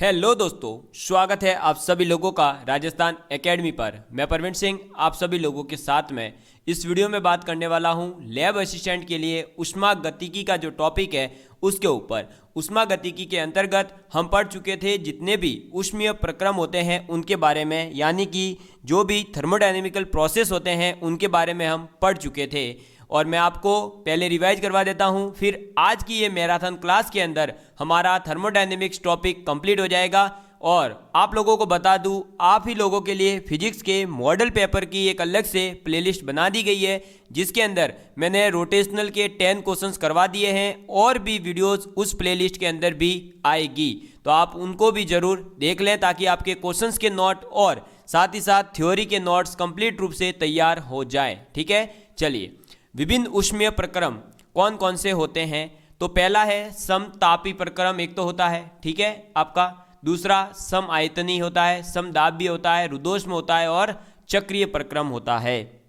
Hello दोस्तों, स्वागत है आप सभी लोगों का राजस्थान एकेडमी पर। मैं परवीन सिंह आप सभी लोगों के साथ में इस वीडियो में बात करने वाला हूं लैब असिस्टेंट के लिए ऊष्मागतिकी का जो टॉपिक है उसके ऊपर। ऊष्मागतिकी के अंतर्गत हम पढ़ चुके थे जितने भी ऊष्मीय प्रक्रम होते हैं उनके बारे में, यानी कि जो भी थर्मोडायनेमिकल प्रोसेस होते हैं उनके बारे में हम पढ़ चुके थे। और मैं आपको पहले रिवाइज करवा देता हूं, फिर आज की ये मैराथन क्लास के अंदर हमारा थर्मोडायनेमिक्स टॉपिक कंप्लीट हो जाएगा। और आप लोगों को बता दूं, आप ही लोगों के लिए फिजिक्स के मॉडल पेपर की एक अलग से प्लेलिस्ट बना दी गई है, जिसके अंदर मैंने रोटेशनल के 10 क्वेश्चंस करवा दिए हैं और भी वीडियोस उस प्लेलिस्ट के अंदर भी आएगी, तो आप उनको भी जरूर देख लें ताकि आपके क्वेश्चंस के नोट और साथ ही साथ थ्योरी के नोट्स कंप्लीट रूप से तैयार हो जाए। ठीक है, चलिए विभिन्न ऊष्मीय प्रक्रम कौन कौन से होते हैं। तो पहला है समतापी प्रक्रम, एक तो होता है, ठीक है आपका। दूसरा सम आयतनी होता है, समदाबी होता है, रुद्धोष्म होता है और चक्रीय प्रक्रम होता है।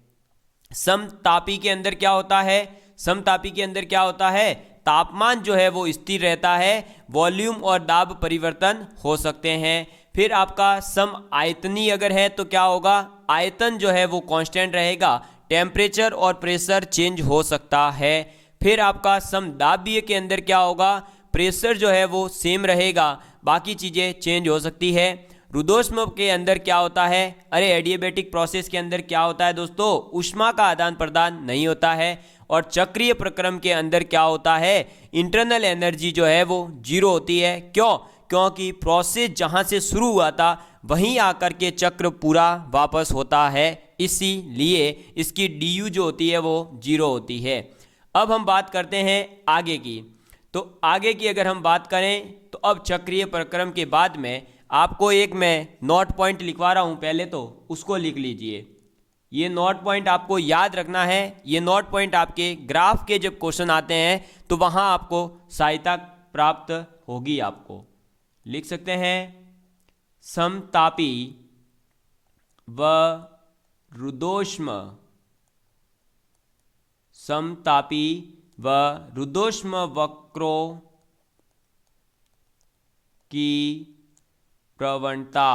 समतापी के अंदर क्या होता है? समतापी के अंदर क्या होता है? तापमान जो है वो स्थिर रहता है, वॉल्यूम और दाब परिवर्तन हो सकते हैं। फिर आपका सम आयतनी अगर है तो क्या होगा? आयतन जो है वो कांस्टेंट रहेगा, टेम्परेचर और प्रेशर चेंज हो सकता है। फिर आपका समदाबीय के अंदर क्या होगा? प्रेशर जो है वो सेम रहेगा, बाकी चीज़ें चेंज हो सकती है। रुद्धोष्म के अंदर क्या होता है? अरे एडियाबैटिक प्रोसेस के अंदर क्या होता है दोस्तों? ऊष्मा का आदान प्रदान नहीं होता है। और चक्रीय प्रक्रम के अंदर क्या होता है? इंटरनल एनर्जी जो है वो जीरो होती है। क्यों? क्योंकि प्रोसेस जहाँ से शुरू हुआ था वहीं आकर के चक्र पूरा वापस होता है, इसीलिए इसकी डी जो होती है वो जीरो होती है। अब हम बात करते हैं आगे की। तो आगे की अगर हम बात करें तो अब चक्रीय प्रक्रम के बाद में आपको एक मैं नोट पॉइंट लिखवा रहा हूं, पहले तो उसको लिख लीजिए। ये नोट पॉइंट आपको याद रखना है। ये नोट पॉइंट आपके ग्राफ के जब क्वेश्चन आते हैं तो वहां आपको सहायता प्राप्त होगी। आपको लिख सकते हैं समतापी व रुद्धोष्म, समतापी व रुद्धोष्म वक्रों की प्रवणता।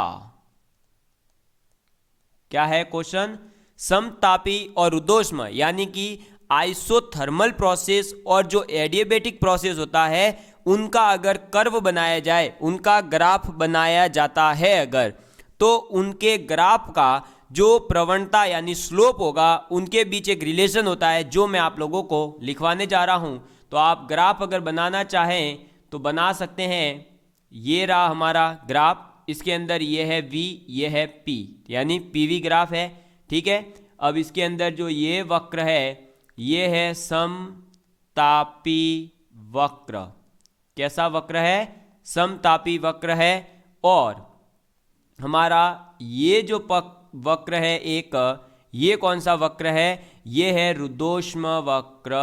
क्या है क्वेश्चन? समतापी और रुद्धोष्म यानी कि आइसोथर्मल प्रोसेस और जो एडियाबैटिक प्रोसेस होता है उनका अगर कर्व बनाया जाए, उनका ग्राफ बनाया जाता है अगर, तो उनके ग्राफ का जो प्रवणता यानी स्लोप होगा उनके बीच एक रिलेशन होता है जो मैं आप लोगों को लिखवाने जा रहा हूं। तो आप ग्राफ अगर बनाना चाहें तो बना सकते हैं। ये रहा हमारा ग्राफ, इसके अंदर ये है V, ये है P, यानी PV ग्राफ है। ठीक है, अब इसके अंदर जो ये वक्र है ये है समतापी वक्र। कैसा वक्र है? समतापी वक्र है। और हमारा ये जो वक्र है एक, ये कौन सा वक्र है? ये है रुद्धोष्म वक्र।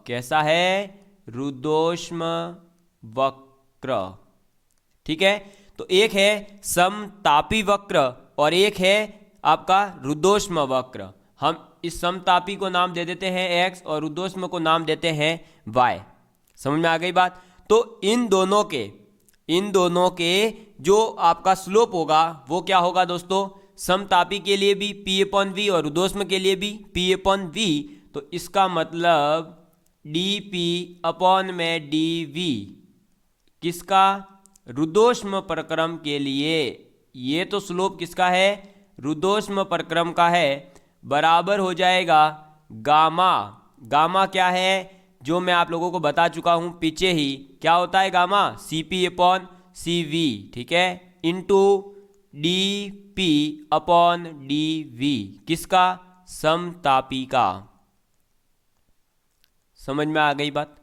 कैसा है? रुद्धोष्म वक्र। ठीक है, तो एक है समतापी वक्र और एक है आपका रुद्धोष्म वक्र। हम इस समतापी को नाम दे देते हैं x और रुद्धोष्म को नाम देते हैं y। समझ में आ गई बात? तो इन दोनों के जो आपका स्लोप होगा वो क्या होगा दोस्तों? समतापी के लिए भी P/V और रुद्धोष्म के लिए भी P/V। तो इसका मतलब dP/dV किसका? रुद्धोष्म प्रक्रम के लिए। ये तो स्लोप किसका है? रुद्धोष्म प्रक्रम का है, बराबर हो जाएगा गामा। गामा क्या है? जो मैं आप लोगों को बता चुका हूं पीछे ही, क्या होता है गामा? CP/CV। ठीक है, इंटू dP/dV किसका? समतापी का। समझ में आ गई बात?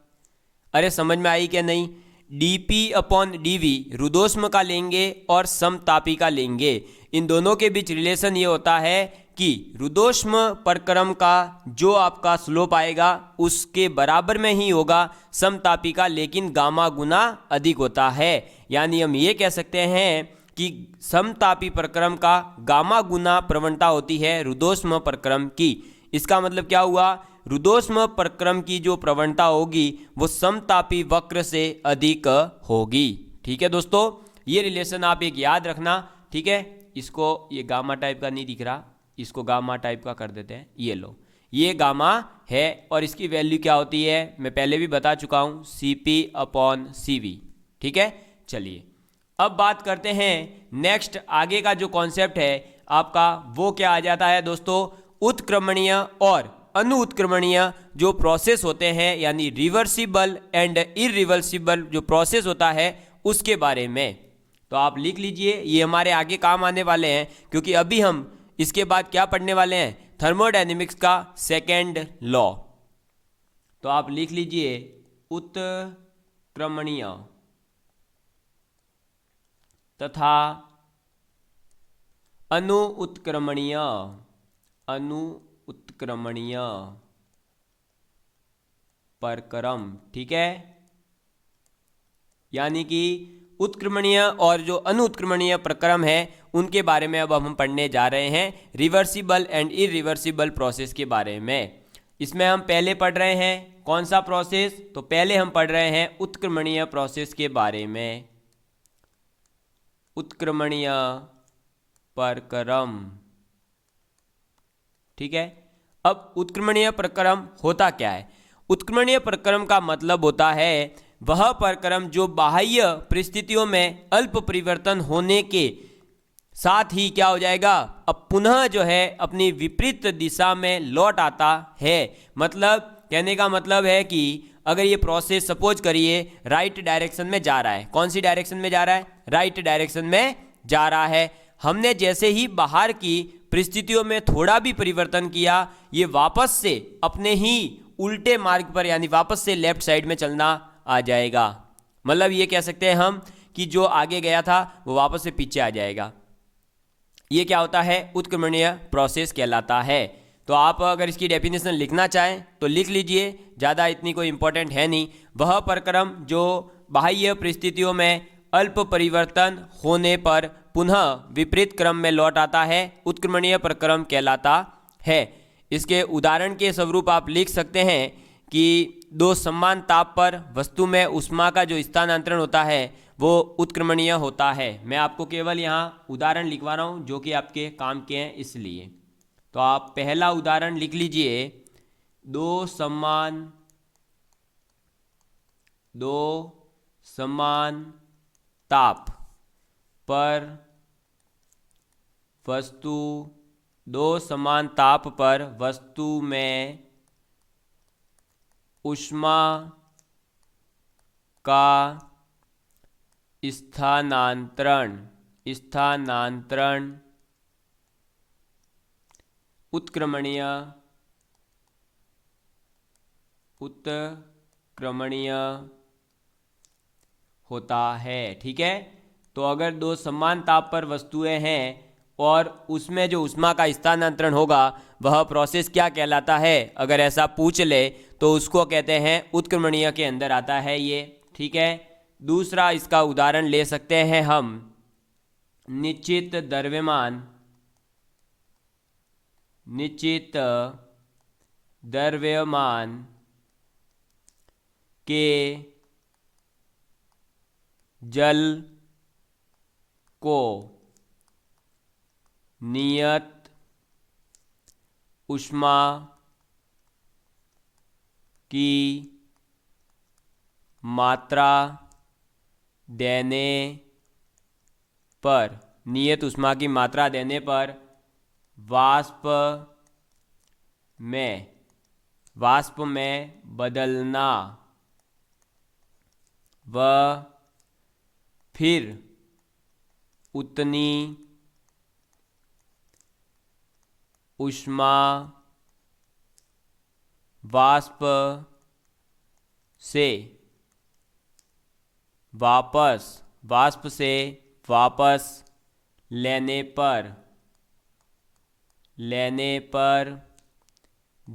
अरे समझ में आई क्या नहीं? dP/dV रुद्धोष्म का लेंगे और समतापी का लेंगे। इन दोनों के बीच रिलेशन ये होता है कि रुद्धोष्म प्रक्रम का जो आपका स्लोप आएगा उसके बराबर में ही होगा समतापी का, लेकिन गामा गुना अधिक होता है। यानी हम ये कह सकते हैं कि समतापी प्रक्रम का गामा गुना प्रवणता होती है रुद्धोष्म प्रक्रम की। इसका मतलब क्या हुआ? रुद्धोष्म प्रक्रम की जो प्रवणता होगी वो समतापी वक्र से अधिक होगी। ठीक है दोस्तों, ये रिलेशन आप एक याद रखना, ठीक है। इसको, ये गामा टाइप का नहीं दिख रहा, इसको गामा टाइप का कर देते हैं। ये लो, ये गामा है और इसकी वैल्यू क्या होती है मैं पहले भी बता चुका हूँ, CP/CV, ठीक है। चलिए अब बात करते हैं नेक्स्ट, आगे का जो कॉन्सेप्ट है आपका वो क्या आ जाता है दोस्तों, उत्क्रमणीय और अनुत्क्रमणीय जो प्रोसेस होते हैं, यानी रिवर्सिबल एंड इरिवर्सिबल जो प्रोसेस होता है उसके बारे में। तो आप लिख लीजिए, ये हमारे आगे काम आने वाले हैं, क्योंकि अभी हम इसके बाद क्या पढ़ने वाले हैं, थर्मोडायनेमिक्स का सेकेंड लॉ। तो आप लिख लीजिए उत्क्रमणीय तथा अनुत्क्रमणीय प्रक्रम, ठीक है। यानी कि उत्क्रमणीय और जो अनुत्क्रमणीय प्रक्रम है उनके बारे में अब हम पढ़ने जा रहे हैं, रिवर्सिबल एंड इरिवर्सिबल प्रोसेस के बारे में। इसमें हम पहले पढ़ रहे हैं कौन सा प्रोसेस, तो पहले हम पढ़ रहे हैं उत्क्रमणीय प्रोसेस के बारे में, उत्क्रमणीय प्रक्रम, ठीक है। अब उत्क्रमणीय प्रक्रम होता क्या है, उत्क्रमणीय प्रक्रम का मतलब होता है वह प्रक्रम जो बाह्य परिस्थितियों में अल्प परिवर्तन होने के साथ ही क्या हो जाएगा, अब पुनः जो है अपनी विपरीत दिशा में लौट आता है। मतलब कहने का मतलब है कि अगर ये प्रोसेस सपोज करिए राइट डायरेक्शन में जा रहा है, कौन सी डायरेक्शन में जा रहा है, राइट डायरेक्शन में जा रहा है, हमने जैसे ही बाहर की परिस्थितियों में थोड़ा भी परिवर्तन किया, ये वापस से अपने ही उल्टे मार्ग पर यानी वापस से लेफ्ट साइड में चलना आ जाएगा। मतलब ये कह सकते हैं हम कि जो आगे गया था वो वापस से पीछे आ जाएगा। ये क्या होता है, उत्क्रमणीय प्रोसेस कहलाता है। तो आप अगर इसकी डेफिनेशन लिखना चाहें तो लिख लीजिए, ज़्यादा इतनी कोई इंपॉर्टेंट है नहीं। वह प्रक्रम जो बाह्य परिस्थितियों में अल्प परिवर्तन होने पर पुनः विपरीत क्रम में लौट आता है, उत्क्रमणीय प्रक्रम कहलाता है। इसके उदाहरण के स्वरूप आप लिख सकते हैं कि दो समान ताप पर वस्तु में ऊष्मा का जो स्थानांतरण होता है वो उत्क्रमणीय होता है। मैं आपको केवल यहाँ उदाहरण लिखवा रहा हूँ जो कि आपके काम के हैं, इसलिए। तो आप पहला उदाहरण लिख लीजिए, दो समान ताप पर वस्तु, दो समान ताप पर वस्तु में ऊष्मा का स्थानांतरण उत्क्रमणीय होता है, ठीक है। तो अगर दो समान ताप पर वस्तुएं हैं और उसमें जो ऊष्मा का स्थानांतरण होगा वह प्रोसेस क्या कहलाता है, अगर ऐसा पूछ ले तो उसको कहते हैं उत्क्रमणीय के अंदर आता है ये, ठीक है। दूसरा इसका उदाहरण ले सकते हैं हम, निश्चित द्रव्यमान के जल को नियत ऊष्मा की मात्रा देने पर, नियत ऊष्मा की मात्रा देने पर वाष्प में बदलना व फिर उतनी ऊष्मा वाष्प से वापस लेने पर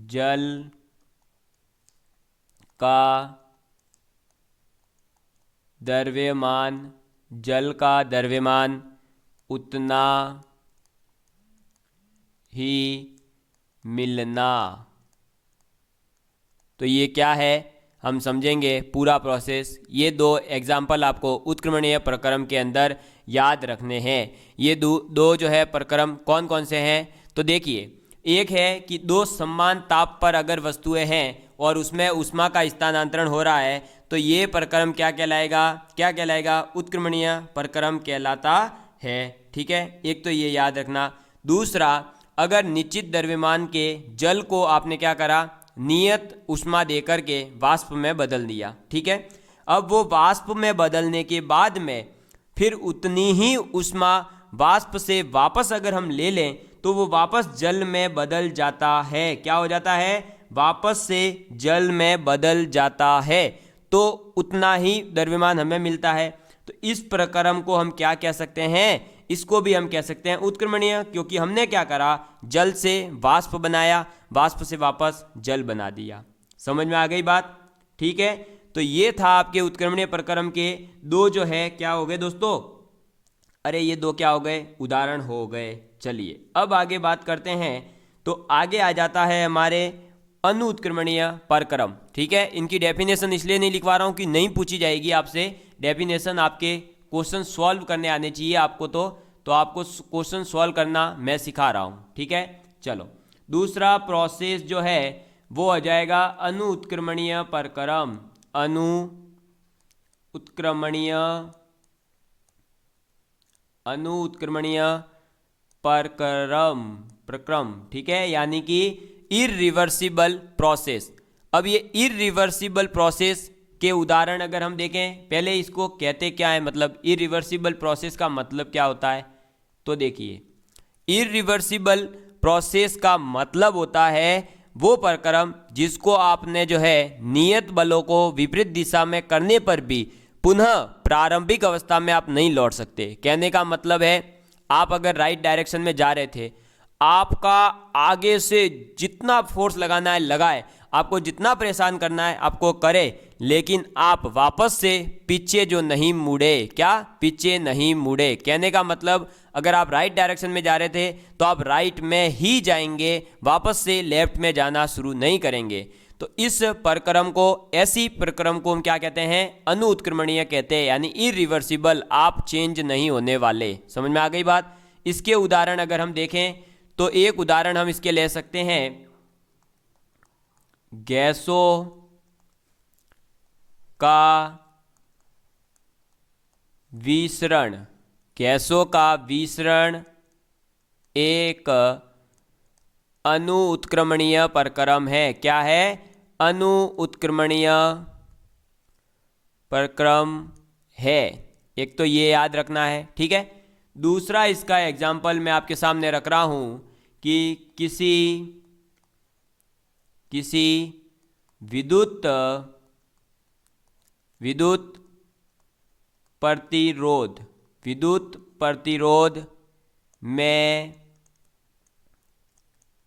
जल का द्रव्यमान उतना ही मिलना। तो ये क्या है, हम समझेंगे पूरा प्रोसेस। ये दो एग्जाम्पल आपको उत्क्रमणीय प्रक्रम के अंदर याद रखने हैं। ये दो जो है प्रक्रम कौन कौन से हैं, तो देखिए, एक है कि दो समान ताप पर अगर वस्तुएं हैं और उसमें ऊष्मा का स्थानांतरण हो रहा है तो ये प्रक्रम क्या कहलाएगा, उत्क्रमणीय प्रक्रम कहलाता है। ठीक है, एक तो ये याद रखना। दूसरा, अगर निश्चित द्रव्यमान के जल को आपने क्या करा, नियत ऊष्मा देकर के वाष्प में बदल दिया। ठीक है, अब वो वाष्प में बदलने के बाद में फिर उतनी ही ऊष्मा वाष्प से वापस अगर हम ले लें तो वो वापस जल में बदल जाता है। क्या हो जाता है, वापस से जल में बदल जाता है, तो उतना ही द्रव्यमान हमें मिलता है। तो इस प्रक्रम को हम क्या कह सकते हैं, इसको भी हम कह सकते हैं उत्क्रमणीय, क्योंकि हमने क्या करा, जल से वाष्प बनाया, वाष्प से वापस जल बना दिया। समझ में आ गई बात? ठीक है, तो ये था आपके उत्क्रमणीय प्रक्रम के दो जो है क्या हो गए दोस्तों, अरे ये दो क्या हो गए, उदाहरण हो गए। चलिए अब आगे बात करते हैं। तो आगे आ जाता है हमारे अनुत्क्रमणीय प्रक्रम। ठीक है, इनकी डेफिनेशन इसलिए नहीं लिखवा रहा हूँ कि नहीं पूछी जाएगी आपसे, डेफिनेशन आपके क्वेश्चन सॉल्व करने आने चाहिए आपको, तो आपको क्वेश्चन सॉल्व करना मैं सिखा रहा हूँ। ठीक है, चलो दूसरा प्रोसेस जो है वो आ जाएगा अनुत्क्रमणीय प्रक्रम। अनुत्क्रमणीय प्रक्रम। ठीक है, यानी कि इरिवर्सिबल प्रोसेस। अब ये इरिवर्सिबल प्रोसेस के उदाहरण अगर हम देखें, पहले इसको कहते क्या है, मतलब इरिवर्सिबल प्रोसेस का मतलब क्या होता है, तो देखिए, इरिवर्सिबल प्रोसेस का मतलब होता है वो प्रक्रम जिसको आपने जो है नियत बलों को विपरीत दिशा में करने पर भी पुनः प्रारंभिक अवस्था में आप नहीं लौट सकते। कहने का मतलब है, आप अगर राइट डायरेक्शन में जा रहे थे, आपका आगे से जितना फोर्स लगाना है लगाए, आपको जितना परेशान करना है आपको करे, लेकिन आप वापस से पीछे जो नहीं मुड़े, क्या पीछे नहीं मुड़े। कहने का मतलब, अगर आप राइट डायरेक्शन में जा रहे थे तो आप राइट में ही जाएंगे, वापस से लेफ्ट में जाना शुरू नहीं करेंगे। तो इस प्रक्रम को, ऐसी प्रक्रम को हम क्या कहते हैं, अनुत्क्रमणीय कहते हैं, यानी इरिवर्सिबल, आप चेंज नहीं होने वाले। समझ में आ गई बात? इसके उदाहरण अगर हम देखें तो एक उदाहरण हम इसके ले सकते हैं, गैसों का विसरण। गैसों का विसरण एक अनुत्क्रमणीय प्रक्रम है। क्या है? अनुत्क्रमणीय प्रक्रम है। एक तो ये याद रखना है। ठीक है, दूसरा इसका एग्जाम्पल मैं आपके सामने रख रहा हूं कि किसी विद्युत प्रतिरोध में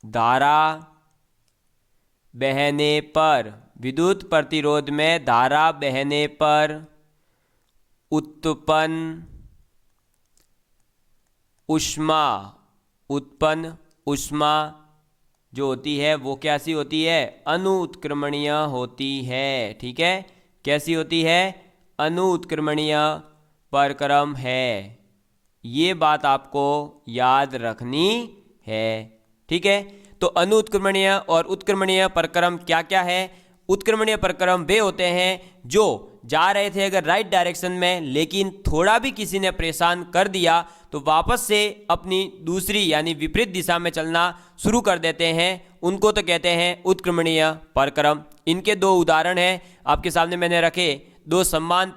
धारा बहने पर, विद्युत प्रतिरोध में धारा बहने पर उत्पन्न ऊष्मा जो होती है वो कैसी होती है? अनुत्क्रमणीय होती है। ठीक है, कैसी होती है? अनुत्क्रमणीय प्रक्रम है। ये बात आपको याद रखनी है। ठीक है, तो अनुत्क्रमणीय और उत्क्रमणीय प्रक्रम क्या क्या है? उत्क्रमणीय प्रक्रम वे होते हैं जो जा रहे थे अगर राइट डायरेक्शन में, लेकिन थोड़ा भी किसी ने परेशान कर दिया तो वापस से अपनी दूसरी यानी विपरीत दिशा में चलना शुरू कर देते हैं, उनको तो कहते हैं उत्क्रमणीय प्रक्रम। इनके दो उदाहरण हैं आपके सामने मैंने रखे। दो समान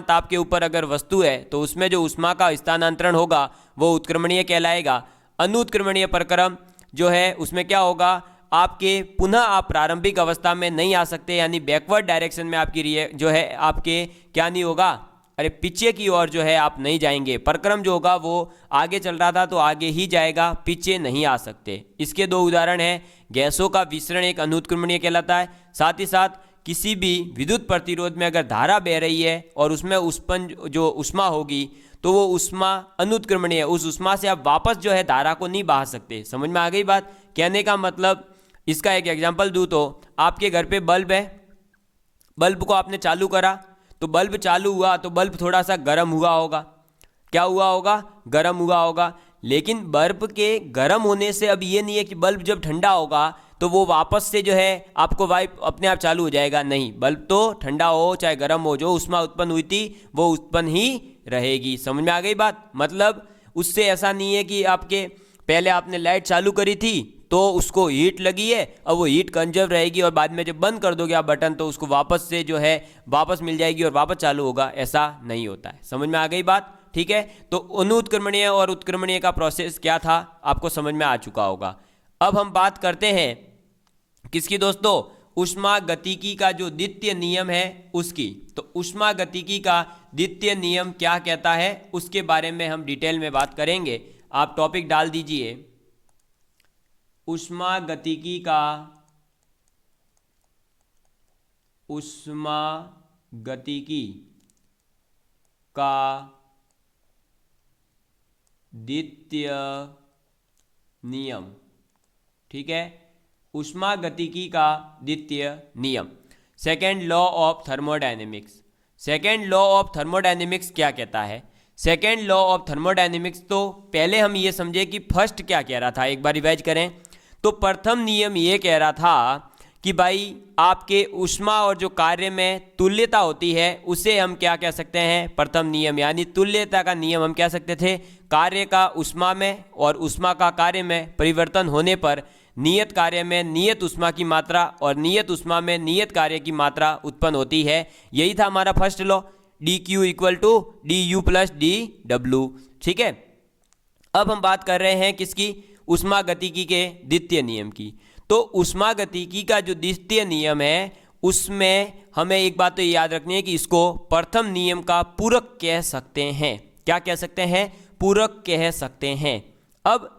ताप के ऊपर अगर वस्तु है तो उसमें जो ऊष्मा का स्थानांतरण होगा वो उत्क्रमणीय कहलाएगा। अनुत्क्रमणीय प्रक्रम जो है उसमें क्या होगा, आपके पुनः आप प्रारंभिक अवस्था में नहीं आ सकते, यानी बैकवर्ड डायरेक्शन में आपकी जो है आपके क्या नहीं होगा, अरे पीछे की ओर जो है आप नहीं जाएंगे। प्रक्रम जो होगा वो आगे चल रहा था तो आगे ही जाएगा, पीछे नहीं आ सकते। इसके दो उदाहरण हैं, गैसों का विसरण एक अनुत्क्रमणीय कहलाता है, साथ ही साथ किसी भी विद्युत प्रतिरोध में अगर धारा बह रही है और उसमें उत्पन्न जो ऊष्मा होगी तो वो ऊष्मा अनुत्क्रमणीय, उस ऊष्मा से आप वापस जो है धारा को नहीं बहा सकते। समझ में आ गई बात? कहने का मतलब, इसका एक एग्जांपल दूं तो आपके घर पे बल्ब है, बल्ब को आपने चालू करा तो बल्ब चालू हुआ तो बल्ब थोड़ा सा गर्म हुआ होगा। क्या हुआ होगा? गर्म हुआ होगा। लेकिन बल्ब के गर्म होने से अब ये नहीं है कि बल्ब जब ठंडा होगा तो वो वापस से जो है आपको वाइप अपने आप चालू हो जाएगा। नहीं, बल्ब तो ठंडा हो चाहे गर्म हो, जो ऊष्मा उत्पन्न हुई थी वो उत्पन्न ही रहेगी। समझ में आ गई बात? मतलब उससे ऐसा नहीं है कि आपके पहले आपने लाइट चालू करी थी तो उसको हीट लगी है, अब वो हीट कंजर्व रहेगी और बाद में जब बंद कर दोगे आप बटन तो उसको वापस से जो है वापस मिल जाएगी और वापस चालू होगा। ऐसा नहीं होता है। समझ में आ गई बात? ठीक है, तो अनुत्क्रमणीय और उत्क्रमणीय का प्रोसेस क्या था आपको समझ में आ चुका होगा। अब हम बात करते हैं किसकी दोस्तों? ऊष्मागतिकी का जो द्वितीय नियम है उसकी। तो ऊष्मागतिकी का द्वितीय नियम क्या कहता है उसके बारे में हम डिटेल में बात करेंगे। आप टॉपिक डाल दीजिए, ऊष्मागतिकी का द्वितीय नियम। ठीक है, ऊष्मागतिकी का द्वितीय नियम, second law of thermodynamics. Second law of thermodynamics क्या कहता है? सेकेंड लॉ ऑफ थर्मोडायनेमिक्स, तो पहले हम ये समझे कि फर्स्ट क्या कह रहा था, एक बार रिवाइज करें। तो प्रथम नियम ये कह रहा था कि भाई आपके ऊष्मा और जो कार्य में तुल्यता होती है उसे हम क्या कह सकते हैं? प्रथम नियम, यानी तुल्यता का नियम हम कह सकते थे। कार्य का ऊष्मा में और ऊष्मा का कार्य में परिवर्तन होने पर नियत कार्य में नियत ऊष्मा की मात्रा और नियत ऊष्मा में नियत कार्य की मात्रा उत्पन्न होती है। यही था हमारा first law, D Q equal to D U plus D W. ठीक है, अब हम बात कर रहे हैं किसकी? ऊष्मागतिकी के द्वितीय नियम की। तो ऊष्मागतिकी का जो द्वितीय नियम है उसमें हमें एक बात तो याद रखनी है कि इसको प्रथम नियम का पूरक कह सकते हैं। क्या कह सकते हैं? पूरक कह सकते हैं। अब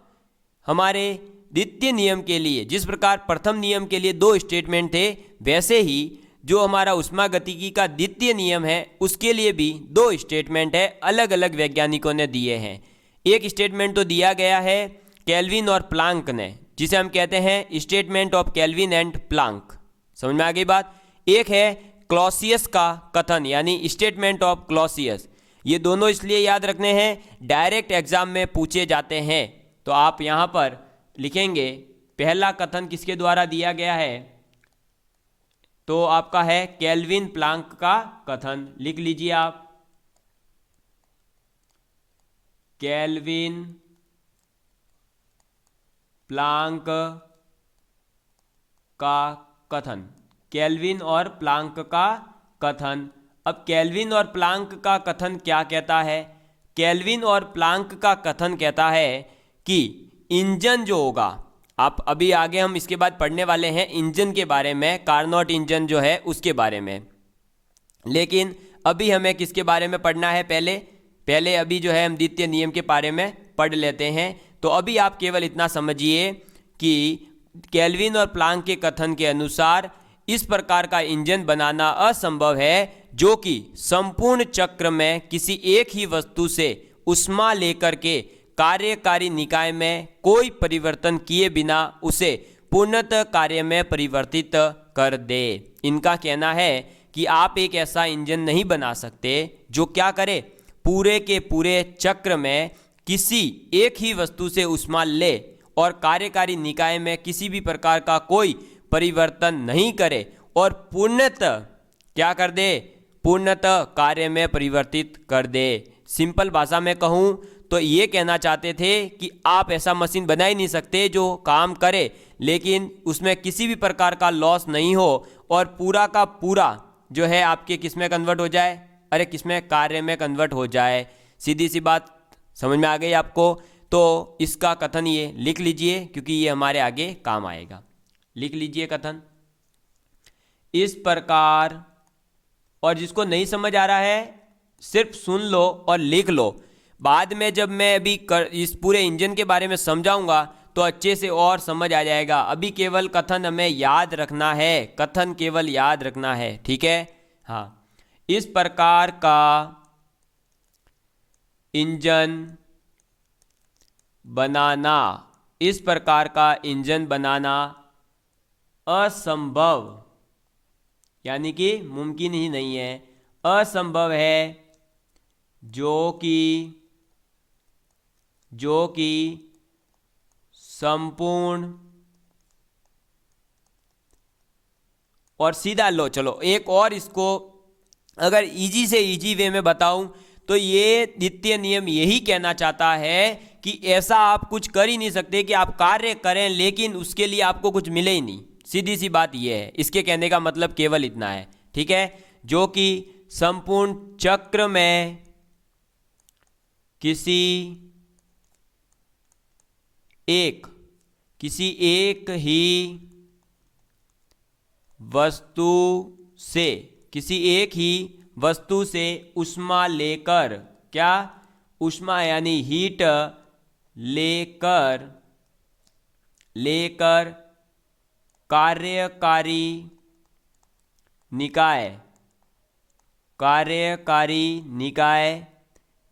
हमारे द्वितीय नियम के लिए जिस प्रकार प्रथम नियम के लिए दो स्टेटमेंट थे, वैसे ही जो हमारा ऊष्मागतिकी का द्वितीय नियम है उसके लिए भी दो स्टेटमेंट है, अलग अलग वैज्ञानिकों ने दिए हैं। एक स्टेटमेंट तो दिया गया है केल्विन और प्लांक ने, जिसे हम कहते हैं statement of kelvin and Planck. समझ में आ गई बात? एक है क्लॉसियस का कथन, यानी स्टेटमेंट ऑफ क्लॉसियस। ये दोनों इसलिए याद रखने हैं, डायरेक्ट एग्जाम में पूछे जाते हैं। तो आप यहां पर लिखेंगे पहला कथन किसके द्वारा दिया गया है, तो आपका है केल्विन प्लांक का कथन। लिख लीजिए आप, केल्विन प्लांक का कथन, केल्विन और प्लांक का कथन। अब केल्विन और प्लांक का कथन क्या कहता है? केल्विन और प्लांक का कथन कहता है कि इंजन जो होगा, आप अभी आगे हम इसके बाद पढ़ने वाले हैं इंजन के बारे में, कार्नोट इंजन जो है उसके बारे में। लेकिन अभी हमें किसके बारे में पढ़ना है? पहले अभी जो है हम द्वितीय नियम के बारे में पढ़ लेते हैं। तो अभी आप केवल इतना समझिए कि केल्विन और प्लांक के कथन के अनुसार इस प्रकार का इंजन बनाना असंभव है जो कि संपूर्ण चक्र में किसी एक ही वस्तु से ऊष्मा लेकर के कार्यकारी निकाय में कोई परिवर्तन किए बिना उसे पूर्णतः कार्य में परिवर्तित कर दे। इनका कहना है कि आप एक ऐसा इंजन नहीं बना सकते जो क्या करे, पूरे के पूरे चक्र में किसी एक ही वस्तु से ऊष्मा ले और कार्यकारी निकाय में किसी भी प्रकार का कोई परिवर्तन नहीं करे और पूर्णतः क्या कर दे? पूर्णतः कार्य में परिवर्तित कर दे। सिंपल भाषा में कहूँ तो ये कहना चाहते थे कि आप ऐसा मशीन बना ही नहीं सकते जो काम करे लेकिन उसमें किसी भी प्रकार का लॉस नहीं हो और पूरा का पूरा जो है आपके किस में कन्वर्ट हो जाए? अरे किस में? कार्य में कन्वर्ट हो जाए। सीधी सी बात समझ में आ गई आपको? तो इसका कथन ये लिख लीजिए क्योंकि ये हमारे आगे काम आएगा। लिख लीजिए कथन इस प्रकार, और जिसको नहीं समझ आ रहा है सिर्फ सुन लो और लिख लो। बाद में जब मैं अभी इस पूरे इंजन के बारे में समझाऊंगा तो अच्छे से और समझ आ जाएगा। अभी केवल कथन हमें याद रखना है, कथन केवल याद रखना है। ठीक है, हाँ। इस प्रकार का इंजन बनाना, इस प्रकार का इंजन बनाना असंभव यानी कि मुमकिन ही नहीं है, असंभव है, जो कि संपूर्ण, और सीधा लो। चलो एक और इसको अगर इजी से इजी वे में बताऊं तो ये द्वितीय नियम यही कहना चाहता है कि ऐसा आप कुछ कर ही नहीं सकते कि आप कार्य करें लेकिन उसके लिए आपको कुछ मिले ही नहीं। सीधी सी बात ये है, इसके कहने का मतलब केवल इतना है, ठीक है। जो कि संपूर्ण चक्र में किसी एक ही वस्तु से ऊष्मा लेकर, क्या, ऊष्मा यानी हीट लेकर कार्यकारी निकाय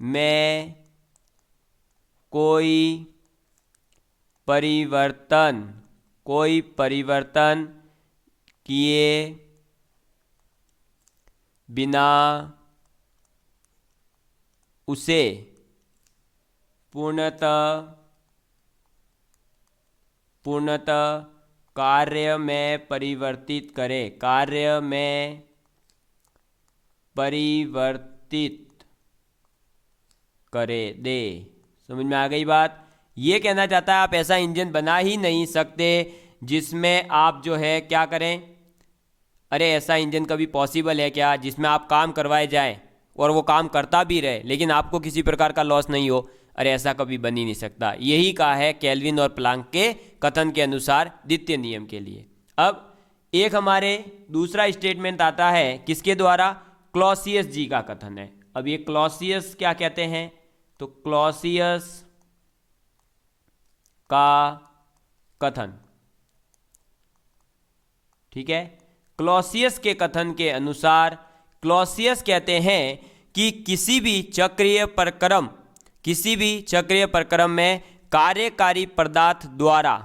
में कोई परिवर्तन किए बिना उसे पूर्णतः कार्य में परिवर्तित करे दे। समझ में आ गई बात? ये कहना चाहता है आप ऐसा इंजन बना ही नहीं सकते जिसमें आप जो है क्या करें, अरे ऐसा इंजन कभी पॉसिबल है क्या जिसमें आप काम करवाए जाए और वो काम करता भी रहे लेकिन आपको किसी प्रकार का लॉस नहीं हो? अरे ऐसा कभी बन ही नहीं सकता। यही कहा है केल्विन और प्लांक के कथन के अनुसार द्वितीय नियम के लिए। अब एक हमारे दूसरा स्टेटमेंट आता है किसके द्वारा? क्लॉसियस जी का कथन है। अब ये क्लॉसियस क्या कहते हैं? तो क्लॉसियस का कथन, ठीक है। क्लॉसियस के कथन के अनुसार क्लॉसियस कहते हैं कि किसी भी चक्रीय प्रक्रम में कार्यकारी पदार्थ द्वारा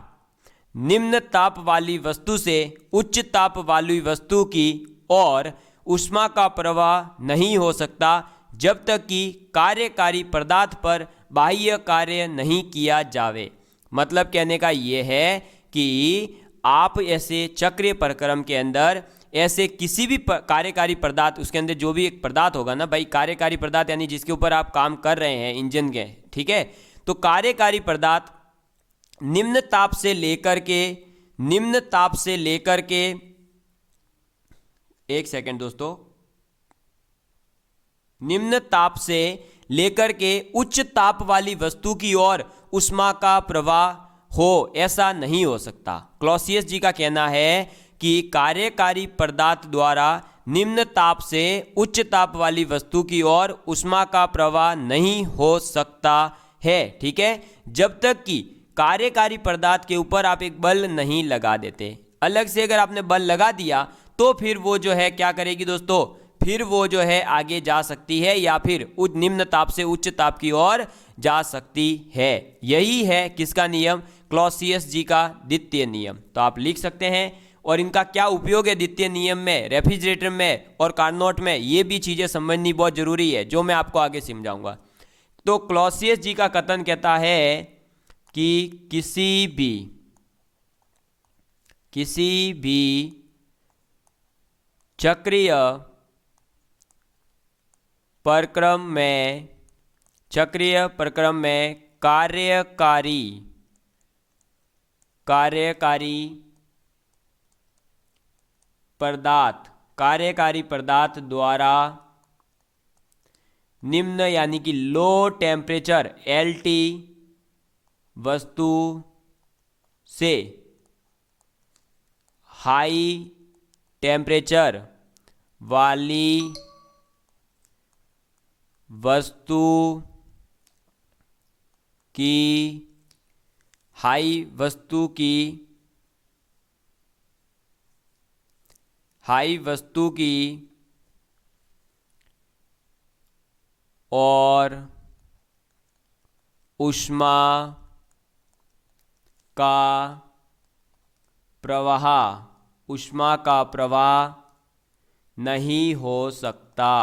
निम्न ताप वाली वस्तु से उच्च ताप वाली वस्तु की ओर ऊष्मा का प्रवाह नहीं हो सकता जब तक कि कार्यकारी पदार्थ पर बाह्य कार्य नहीं किया जावे। मतलब कहने का ये है कि आप ऐसे चक्रीय प्रक्रम के अंदर ऐसे किसी भी कार्यकारी पदार्थ, उसके अंदर जो भी एक पदार्थ होगा ना भाई, कार्यकारी पदार्थ यानी जिसके ऊपर आप काम कर रहे हैं इंजन के, ठीक है। तो कार्यकारी पदार्थ निम्न ताप से लेकर के एक सेकंड दोस्तों, निम्न ताप से लेकर के उच्च ताप वाली वस्तु की ओर ऊष्मा का प्रवाह हो, ऐसा नहीं हो सकता। क्लॉसियस जी का कहना है कि कार्यकारी पदार्थ द्वारा निम्न ताप से उच्च ताप वाली वस्तु की ओर ऊष्मा का प्रवाह नहीं हो सकता है, ठीक है, जब तक कि कार्यकारी पदार्थ के ऊपर आप एक बल नहीं लगा देते। अलग से अगर आपने बल लगा दिया तो फिर वो जो है क्या करेगी दोस्तों, फिर वो जो है आगे जा सकती है या फिर निम्न ताप से उच्च ताप की ओर जा सकती है। यही है किसका नियम? क्लॉसियस जी का द्वितीय नियम। तो आप लिख सकते हैं। और इनका क्या उपयोग है द्वितीय नियम में, रेफ्रिजरेटर में और कार्नोट में, ये भी चीज़ें समझनी बहुत ज़रूरी है जो मैं आपको आगे समझाऊंगा। तो क्लॉसियस जी का कथन कहता है कि किसी भी चक्रीय प्रक्रम में कार्यकारी पदार्थ द्वारा निम्न यानी कि लो टेम्परेचर LT वस्तु से हाई टेम्परेचर वाली वस्तु की और ऊष्मा का प्रवाह नहीं हो सकता,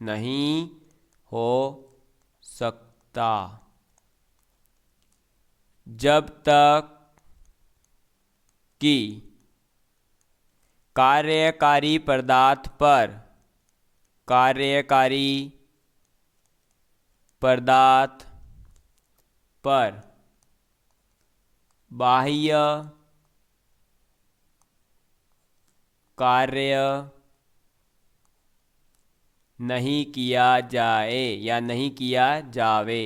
नहीं हो सकता जब तक कि कार्यकारी पदार्थ पर, कार्यकारी पदार्थ पर बाह्य कार्य नहीं किया जाए या नहीं किया जावे,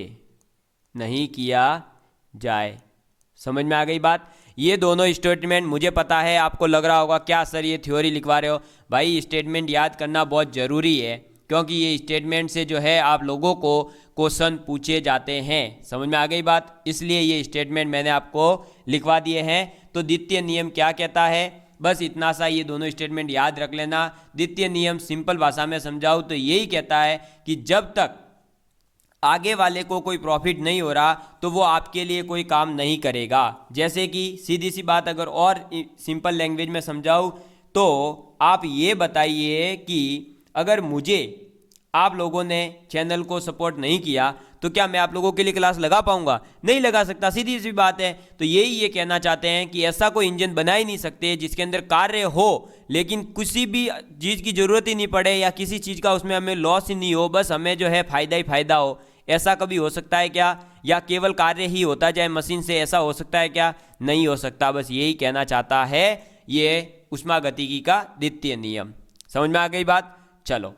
नहीं किया जाए। समझ में आ गई बात। ये दोनों स्टेटमेंट, मुझे पता है आपको लग रहा होगा क्या सर ये थ्योरी लिखवा रहे हो। भाई स्टेटमेंट याद करना बहुत ज़रूरी है, क्योंकि ये स्टेटमेंट से जो है आप लोगों को क्वेश्चन पूछे जाते हैं। समझ में आ गई बात, इसलिए ये स्टेटमेंट मैंने आपको लिखवा दिए हैं। तो द्वितीय नियम क्या कहता है, बस इतना सा ये दोनों स्टेटमेंट याद रख लेना। द्वितीय नियम सिंपल भाषा में समझाऊँ तो यही कहता है कि जब तक आगे वाले को कोई प्रॉफिट नहीं हो रहा तो वो आपके लिए कोई काम नहीं करेगा। जैसे कि सीधी सी बात अगर और सिंपल लैंग्वेज में समझाऊँ तो आप ये बताइए कि अगर मुझे आप लोगों ने चैनल को सपोर्ट नहीं किया तो क्या मैं आप लोगों के लिए क्लास लगा पाऊंगा? नहीं लगा सकता, सीधी सी बात है। तो यही ये कहना चाहते हैं कि ऐसा कोई इंजन बना ही नहीं सकते जिसके अंदर कार्य हो लेकिन किसी भी चीज़ की ज़रूरत ही नहीं पड़े या किसी चीज़ का उसमें हमें लॉस ही नहीं हो, बस हमें जो है फ़ायदा ही फ़ायदा हो। ऐसा कभी हो सकता है क्या? या केवल कार्य ही होता जाए मशीन से, ऐसा हो सकता है क्या? नहीं हो सकता। बस यही कहना चाहता है ये ऊष्मागतिकी का द्वितीय नियम। समझ में आ गई बात। चलो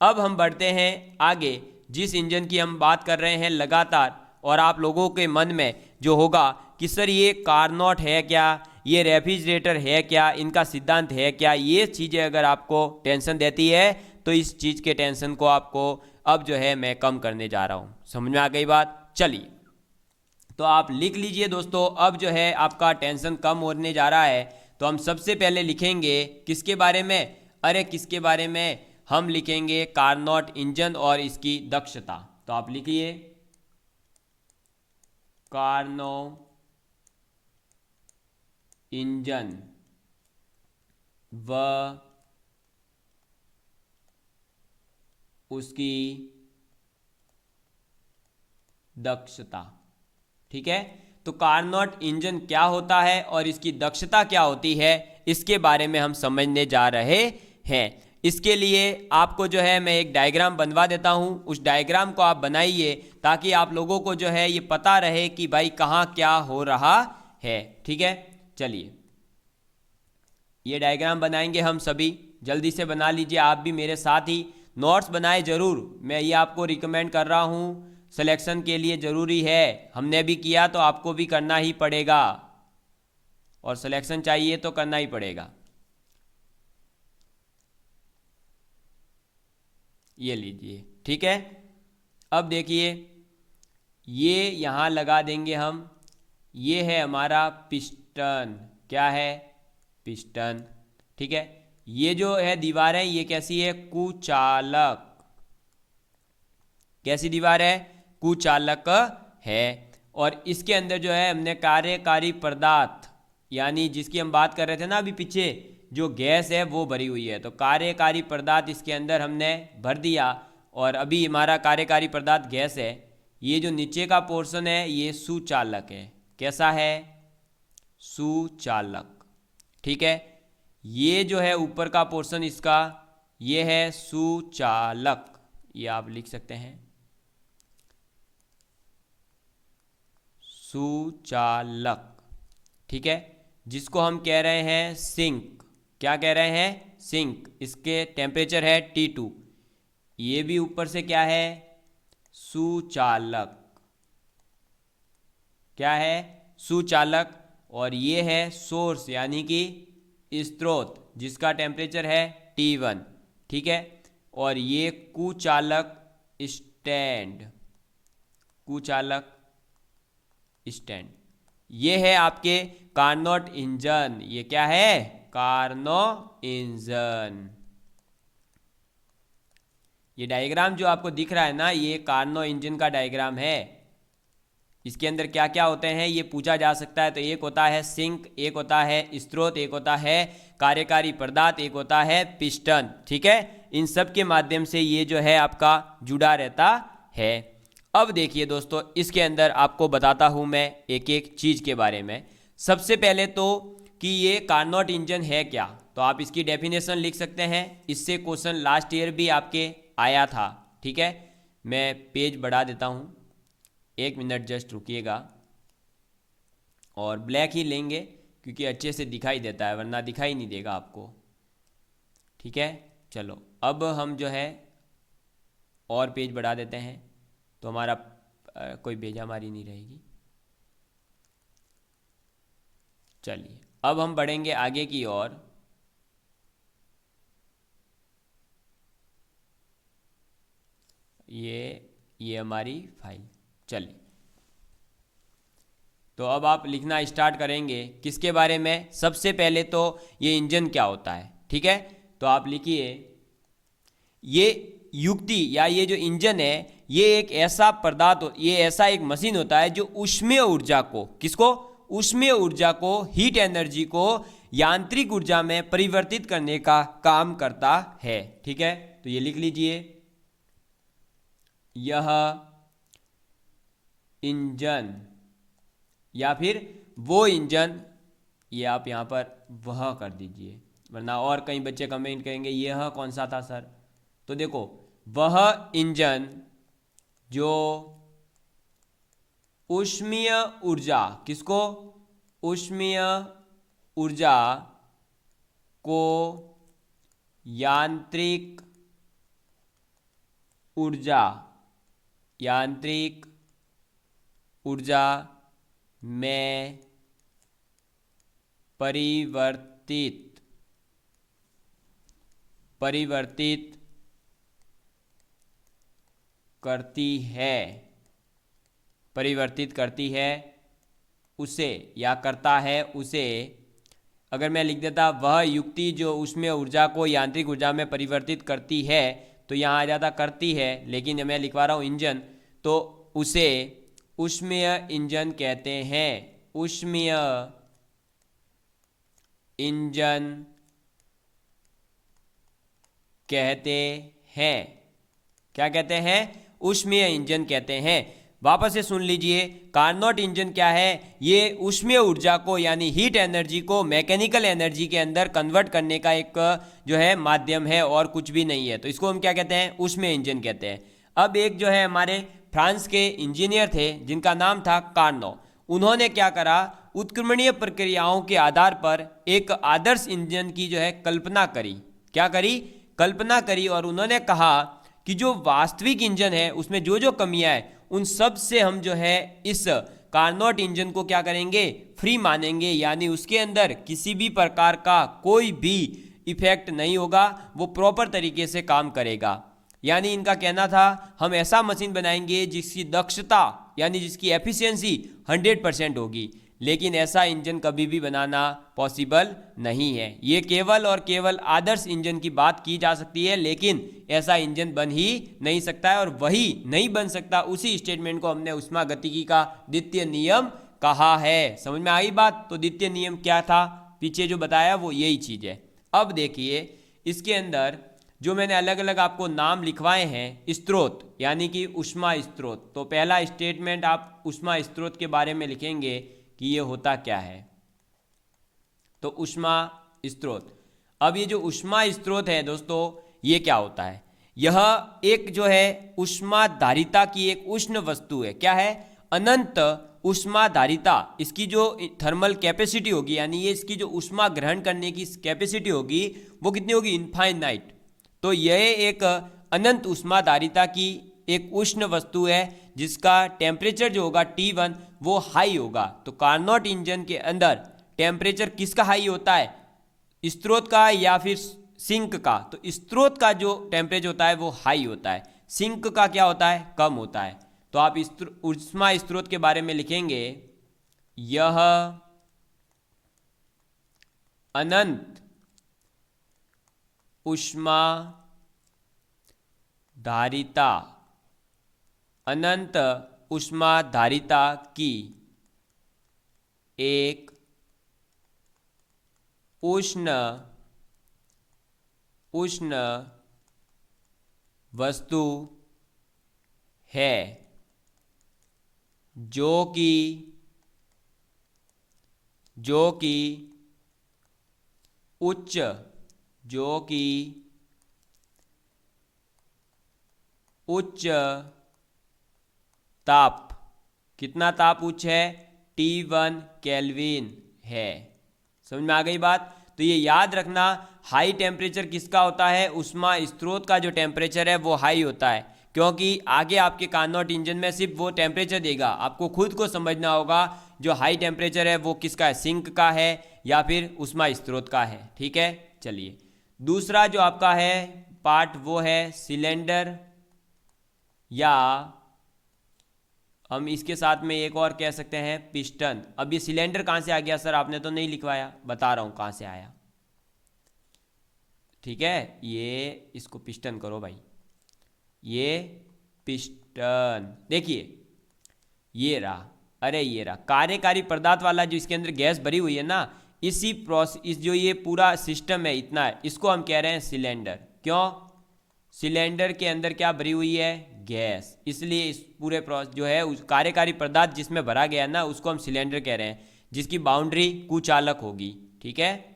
अब हम बढ़ते हैं आगे। जिस इंजन की हम बात कर रहे हैं लगातार, और आप लोगों के मन में जो होगा कि सर ये कारनॉट है क्या, ये रेफ्रिजरेटर है क्या, इनका सिद्धांत है क्या, ये चीज़ें अगर आपको टेंशन देती है तो इस चीज़ के टेंशन को आपको अब जो है मैं कम करने जा रहा हूँ। समझ में आ गई बात। चलिए तो आप लिख लीजिए दोस्तों, अब जो है आपका टेंशन कम होने जा रहा है। तो हम सबसे पहले लिखेंगे किसके बारे में? अरे किसके बारे में? हम लिखेंगे कारनॉट इंजन और इसकी दक्षता। तो आप लिखिए कार्नो इंजन व उसकी दक्षता। ठीक है, तो कारनॉट इंजन क्या होता है और इसकी दक्षता क्या होती है, इसके बारे में हम समझने जा रहे हैं। इसके लिए आपको जो है मैं एक डायग्राम बनवा देता हूं, उस डायग्राम को आप बनाइए ताकि आप लोगों को जो है ये पता रहे कि भाई कहाँ क्या हो रहा है। ठीक है, चलिए ये डायग्राम बनाएंगे हम सभी। जल्दी से बना लीजिए, आप भी मेरे साथ ही नोट्स बनाए ज़रूर, मैं ये आपको रिकमेंड कर रहा हूँ। सिलेक्शन के लिए ज़रूरी है, हमने भी किया तो आपको भी करना ही पड़ेगा, और सिलेक्शन चाहिए तो करना ही पड़ेगा। ये लीजिए, ठीक है। अब देखिए ये यहाँ लगा देंगे हम, ये है हमारा पिस्टन। क्या है? पिस्टन। ठीक है, ये जो है दीवार है ये कैसी है? कुचालक। कैसी दीवार है? कुचालक है। और इसके अंदर जो है हमने कार्यकारी पदार्थ, यानी जिसकी हम बात कर रहे थे ना अभी पीछे, जो गैस है वो भरी हुई है। तो कार्यकारी पदार्थ इसके अंदर हमने भर दिया, और अभी हमारा कार्यकारी पदार्थ गैस है। ये जो नीचे का पोर्शन है ये सुचालक है। कैसा है? सुचालक। ठीक है, ये जो है ऊपर का पोर्शन इसका, ये है सुचालक। ये आप लिख सकते हैं सुचालक। ठीक है, जिसको हम कह रहे हैं सिंक। क्या कह रहे हैं? सिंक। इसके टेम्परेचर है T2। ये भी ऊपर से क्या है? सुचालक। क्या है? सुचालक। और ये है सोर्स यानी कि स्रोत, जिसका टेम्परेचर है T1। ठीक है, और ये कुचालक स्टैंड। कुचालक स्टैंड ये है आपके कार्नोट इंजन। ये क्या है? Karnaugh engine. ये डायग्राम जो आपको दिख रहा है ना, ये कार्नो इंजन का डायग्राम है। इसके अंदर क्या क्या होते हैं ये पूछा जा सकता है। तो एक होता है सिंक, एक होता है स्रोत, एक होता है कार्यकारी पदार्थ, एक होता है पिस्टन। ठीक है, इन सब के माध्यम से ये जो है आपका जुड़ा रहता है। अब देखिए दोस्तों, इसके अंदर आपको बताता हूं मैं एक एक चीज के बारे में। सबसे पहले तो कि ये कार्नोट इंजन है क्या, तो आप इसकी डेफिनेशन लिख सकते हैं। इससे क्वेश्चन लास्ट ईयर भी आपके आया था। ठीक है, मैं पेज बढ़ा देता हूं, 1 मिनट जस्ट रुकिएगा। और ब्लैक ही लेंगे क्योंकि अच्छे से दिखाई देता है, वरना दिखाई नहीं देगा आपको। ठीक है, चलो अब हम जो है और पेज बढ़ा देते हैं, तो हमारा कोई बेजामारी नहीं रहेगी। चलिए अब हम बढ़ेंगे आगे की ओर। ये हमारी फाइल। चलिए, तो अब आप लिखना स्टार्ट करेंगे किसके बारे में। सबसे पहले तो ये इंजन क्या होता है। ठीक है, तो आप लिखिए, ये युक्ति या ये जो इंजन है ये एक ऐसा पदार्थ, ये ऐसा एक मशीन होता है जो ऊष्मीय ऊर्जा को, किसको, ऊष्मीय ऊर्जा को, हीट एनर्जी को यांत्रिक ऊर्जा में परिवर्तित करने का काम करता है। ठीक है, तो ये लिख लीजिए, यह इंजन या फिर वो इंजन, ये आप यहाँ पर वह कर दीजिए, वरना और कई बच्चे कमेंट करेंगे यह कौन सा था सर। तो देखो, वह इंजन जो ऊष्मीय ऊर्जा, किसको, ऊष्मीय ऊर्जा को यांत्रिक ऊर्जा, यांत्रिक ऊर्जा में परिवर्तित करती है उसे, या करता है उसे। अगर मैं लिख देता वह युक्ति जो उसमें ऊर्जा को यांत्रिक ऊर्जा में परिवर्तित करती है, तो यहाँ आ जाता करती है, लेकिन मैं लिखवा रहा हूँ इंजन, तो उसे ऊष्मीय इंजन कहते हैं। ऊष्मीय इंजन कहते हैं। क्या कहते हैं, ऊष्मीय इंजन कहते हैं। वापस से सुन लीजिए, कार्नोट इंजन क्या है, ये ऊष्मीय ऊर्जा को यानी हीट एनर्जी को मैकेनिकल एनर्जी के अंदर कन्वर्ट करने का एक जो है माध्यम है, और कुछ भी नहीं है। तो इसको हम क्या कहते हैं, ऊष्मीय इंजन कहते हैं। अब एक जो है हमारे फ्रांस के इंजीनियर थे जिनका नाम था कार्नो, उन्होंने क्या करा, उत्क्रमणीय प्रक्रियाओं के आधार पर एक आदर्श इंजन की जो है कल्पना करी। क्या करी, कल्पना करी, और उन्होंने कहा कि जो वास्तविक इंजन है उसमें जो जो कमियां हैं उन सब से हम जो है इस कार्नोट इंजन को क्या करेंगे, फ्री मानेंगे, यानी उसके अंदर किसी भी प्रकार का कोई भी इफेक्ट नहीं होगा, वो प्रॉपर तरीके से काम करेगा। यानी इनका कहना था हम ऐसा मशीन बनाएंगे जिसकी दक्षता यानी जिसकी एफिशिएंसी 100% होगी, लेकिन ऐसा इंजन कभी भी बनाना पॉसिबल नहीं है। ये केवल और केवल आदर्श इंजन की बात की जा सकती है, लेकिन ऐसा इंजन बन ही नहीं सकता है, और वही नहीं बन सकता उसी स्टेटमेंट को हमने ऊष्मागतिकी का द्वितीय नियम कहा है। समझ में आई बात। तो द्वितीय नियम क्या था, पीछे जो बताया वो यही चीज है। अब देखिए, इसके अंदर जो मैंने अलग अलग आपको नाम लिखवाए हैं, स्रोत यानी कि ऊष्मा स्रोत। तो पहला स्टेटमेंट आप ऊष्मा स्रोत के बारे में लिखेंगे कि ये होता क्या है। तो ऊष्मा स्रोत, अब ये जो ऊष्मा स्रोत है दोस्तों, ये क्या होता है, यह एक जो है ऊष्माधारिता की एक उष्ण वस्तु है। क्या है, अनंत ऊष्माधारिता। इसकी जो थर्मल कैपेसिटी होगी, यानी ये इसकी जो ऊष्मा ग्रहण करने की कैपेसिटी होगी वो कितनी होगी, इनफाइनाइट। तो यह एक अनंत ऊष्माधारिता की एक उष्ण वस्तु है जिसका टेम्परेचर जो होगा T1 वो हाई होगा। तो कार्नोट इंजन के अंदर टेम्परेचर किसका हाई होता है, स्रोत का या फिर सिंक का। तो स्रोत का जो टेम्परेचर होता है वो हाई होता है, सिंक का क्या होता है, कम होता है। तो आप ऊष्मा स्रोत के बारे में लिखेंगे, यह अनंत ऊष्मा धारिता, अनंत ऊष्माधारिता की एक उष्ण वस्तु है जो कि उच्च ताप, कितना ताप उच्च है, T1 केल्विन है। समझ में आ गई बात। तो ये याद रखना, हाई टेम्परेचर किसका होता है, ऊष्मा स्रोत का जो टेम्परेचर है वो हाई होता है, क्योंकि आगे आपके कार्नोट इंजन में सिर्फ वो टेम्परेचर देगा। आपको खुद को समझना होगा जो हाई टेम्परेचर है वो किसका है, सिंक का है या फिर ऊष्मा स्रोत का है। ठीक है, चलिए दूसरा जो आपका है पार्ट वो है सिलेंडर, या हम इसके साथ में एक और कह सकते हैं पिस्टन। अब ये सिलेंडर कहाँ से आ गया सर, आपने तो नहीं लिखवाया, बता रहा हूँ कहाँ से आया। ठीक है, ये इसको पिस्टन करो भाई, ये पिस्टन देखिए ये रहा, अरे ये रहा कार्यकारी पदार्थ वाला जो इसके अंदर गैस भरी हुई है ना, इसी प्रोसेस जो ये पूरा सिस्टम है इतना है, इसको हम कह रहे हैं सिलेंडर। क्यों, सिलेंडर के अंदर क्या भरी हुई है, गैस, इसलिए इस पूरे प्रोसेस जो है उस कार्यकारी पदार्थ जिसमें भरा गया ना उसको हम सिलेंडर कह रहे हैं, जिसकी बाउंड्री कुचालक होगी। ठीक है,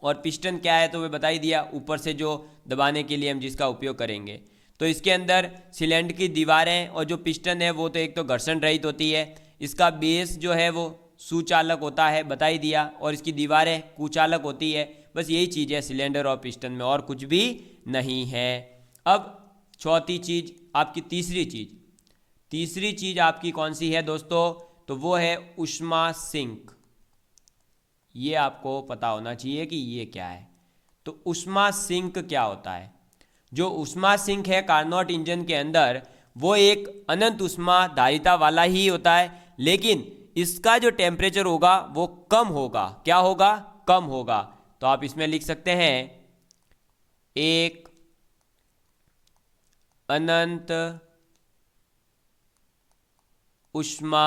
और पिस्टन क्या है तो वे बता ही दिया, ऊपर से जो दबाने के लिए हम जिसका उपयोग करेंगे। तो इसके अंदर सिलेंडर की दीवारें और जो पिस्टन है वो तो एक तो घर्षण रहित होती है, इसका बेस जो है वो सुचालक होता है, बता ही दिया, और इसकी दीवारें कुचालक होती है। बस यही चीज़ है सिलेंडर और पिस्टन में, और कुछ भी नहीं है। अब चौथी चीज़ आपकी, तीसरी चीज़ आपकी कौन सी है दोस्तों, तो वो है ऊष्मा सिंक। ये आपको पता होना चाहिए कि ये क्या है। तो ऊष्मा सिंक क्या होता है, जो ऊष्मा सिंक है कार्नोट इंजन के अंदर वो एक अनंत ऊष्मा धारिता वाला ही होता है, लेकिन इसका जो टेम्परेचर होगा वो कम होगा। क्या होगा, कम होगा। तो आप इसमें लिख सकते हैं एक अनंत ऊष्मा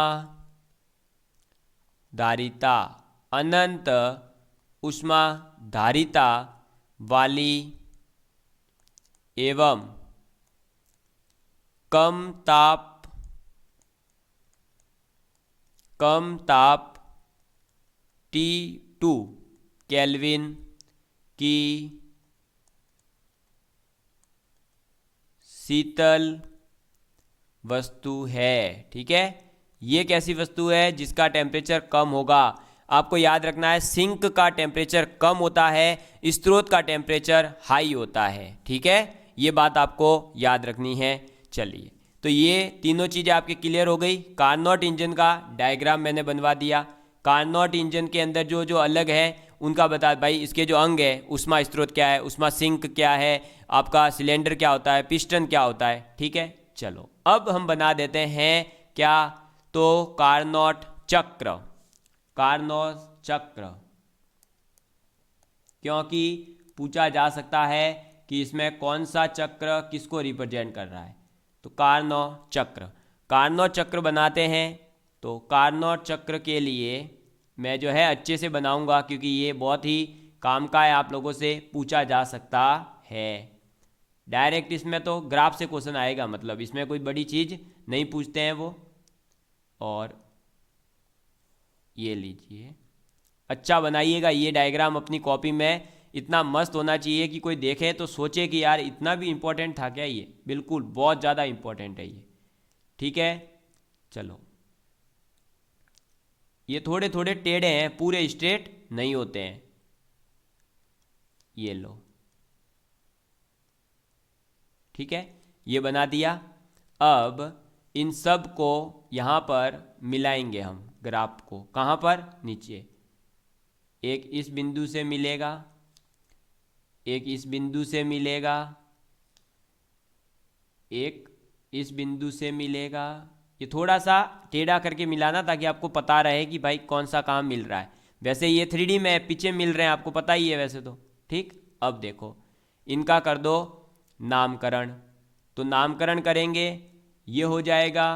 धारिता, अनंत ऊष्मा धारिता वाली एवं कम ताप T2 केल्विन की शीतल वस्तु है। ठीक है, ये कैसी वस्तु है, जिसका टेम्परेचर कम होगा। आपको याद रखना है सिंक का टेम्परेचर कम होता है, स्रोत का टेम्परेचर हाई होता है। ठीक है, ये बात आपको याद रखनी है। चलिए, तो ये तीनों चीज़ें आपके क्लियर हो गई। कार्नोट इंजन का डायग्राम मैंने बनवा दिया। कार्नोट इंजन के अंदर जो जो अलग है उनका बता, भाई इसके जो अंग है, ऊष्मा स्रोत क्या है, ऊष्मा सिंक क्या है, आपका सिलेंडर क्या होता है, पिस्टन क्या होता है। ठीक है, चलो अब हम बना देते हैं क्या, तो कार्नोट चक्र। कार्नोट चक्र, क्योंकि पूछा जा सकता है कि इसमें कौन सा चक्र किसको रिप्रेजेंट कर रहा है। तो कार्नोट चक्र बनाते हैं। तो कार्नोट चक्र के लिए मैं जो है अच्छे से बनाऊंगा, क्योंकि ये बहुत ही काम का है, आप लोगों से पूछा जा सकता है। डायरेक्ट इसमें तो ग्राफ से क्वेश्चन आएगा, मतलब इसमें कोई बड़ी चीज़ नहीं पूछते हैं वो। और ये लीजिए, अच्छा बनाइएगा ये डायग्राम अपनी कॉपी में, इतना मस्त होना चाहिए कि कोई देखे तो सोचे कि यार इतना भी इम्पोर्टेंट था क्या ये। बिल्कुल बहुत ज़्यादा इम्पोर्टेंट है ये। ठीक है, चलो ये थोड़े थोड़े टेढ़े हैं, पूरे स्ट्रेट नहीं होते हैं। ये लो, ठीक है, ये बना दिया। अब इन सब को यहाँ पर मिलाएंगे हम, ग्राफ को कहाँ पर, नीचे। एक इस बिंदु से मिलेगा, एक इस बिंदु से मिलेगा, एक इस बिंदु से मिलेगा। ये थोड़ा सा टेढ़ा करके मिलाना ताकि आपको पता रहे कि भाई कौन सा कहाँ मिल रहा है। वैसे ये 3D में पीछे मिल रहे हैं, आपको पता ही है वैसे तो। ठीक, अब देखो इनका कर दो नामकरण। तो नामकरण करेंगे, ये हो जाएगा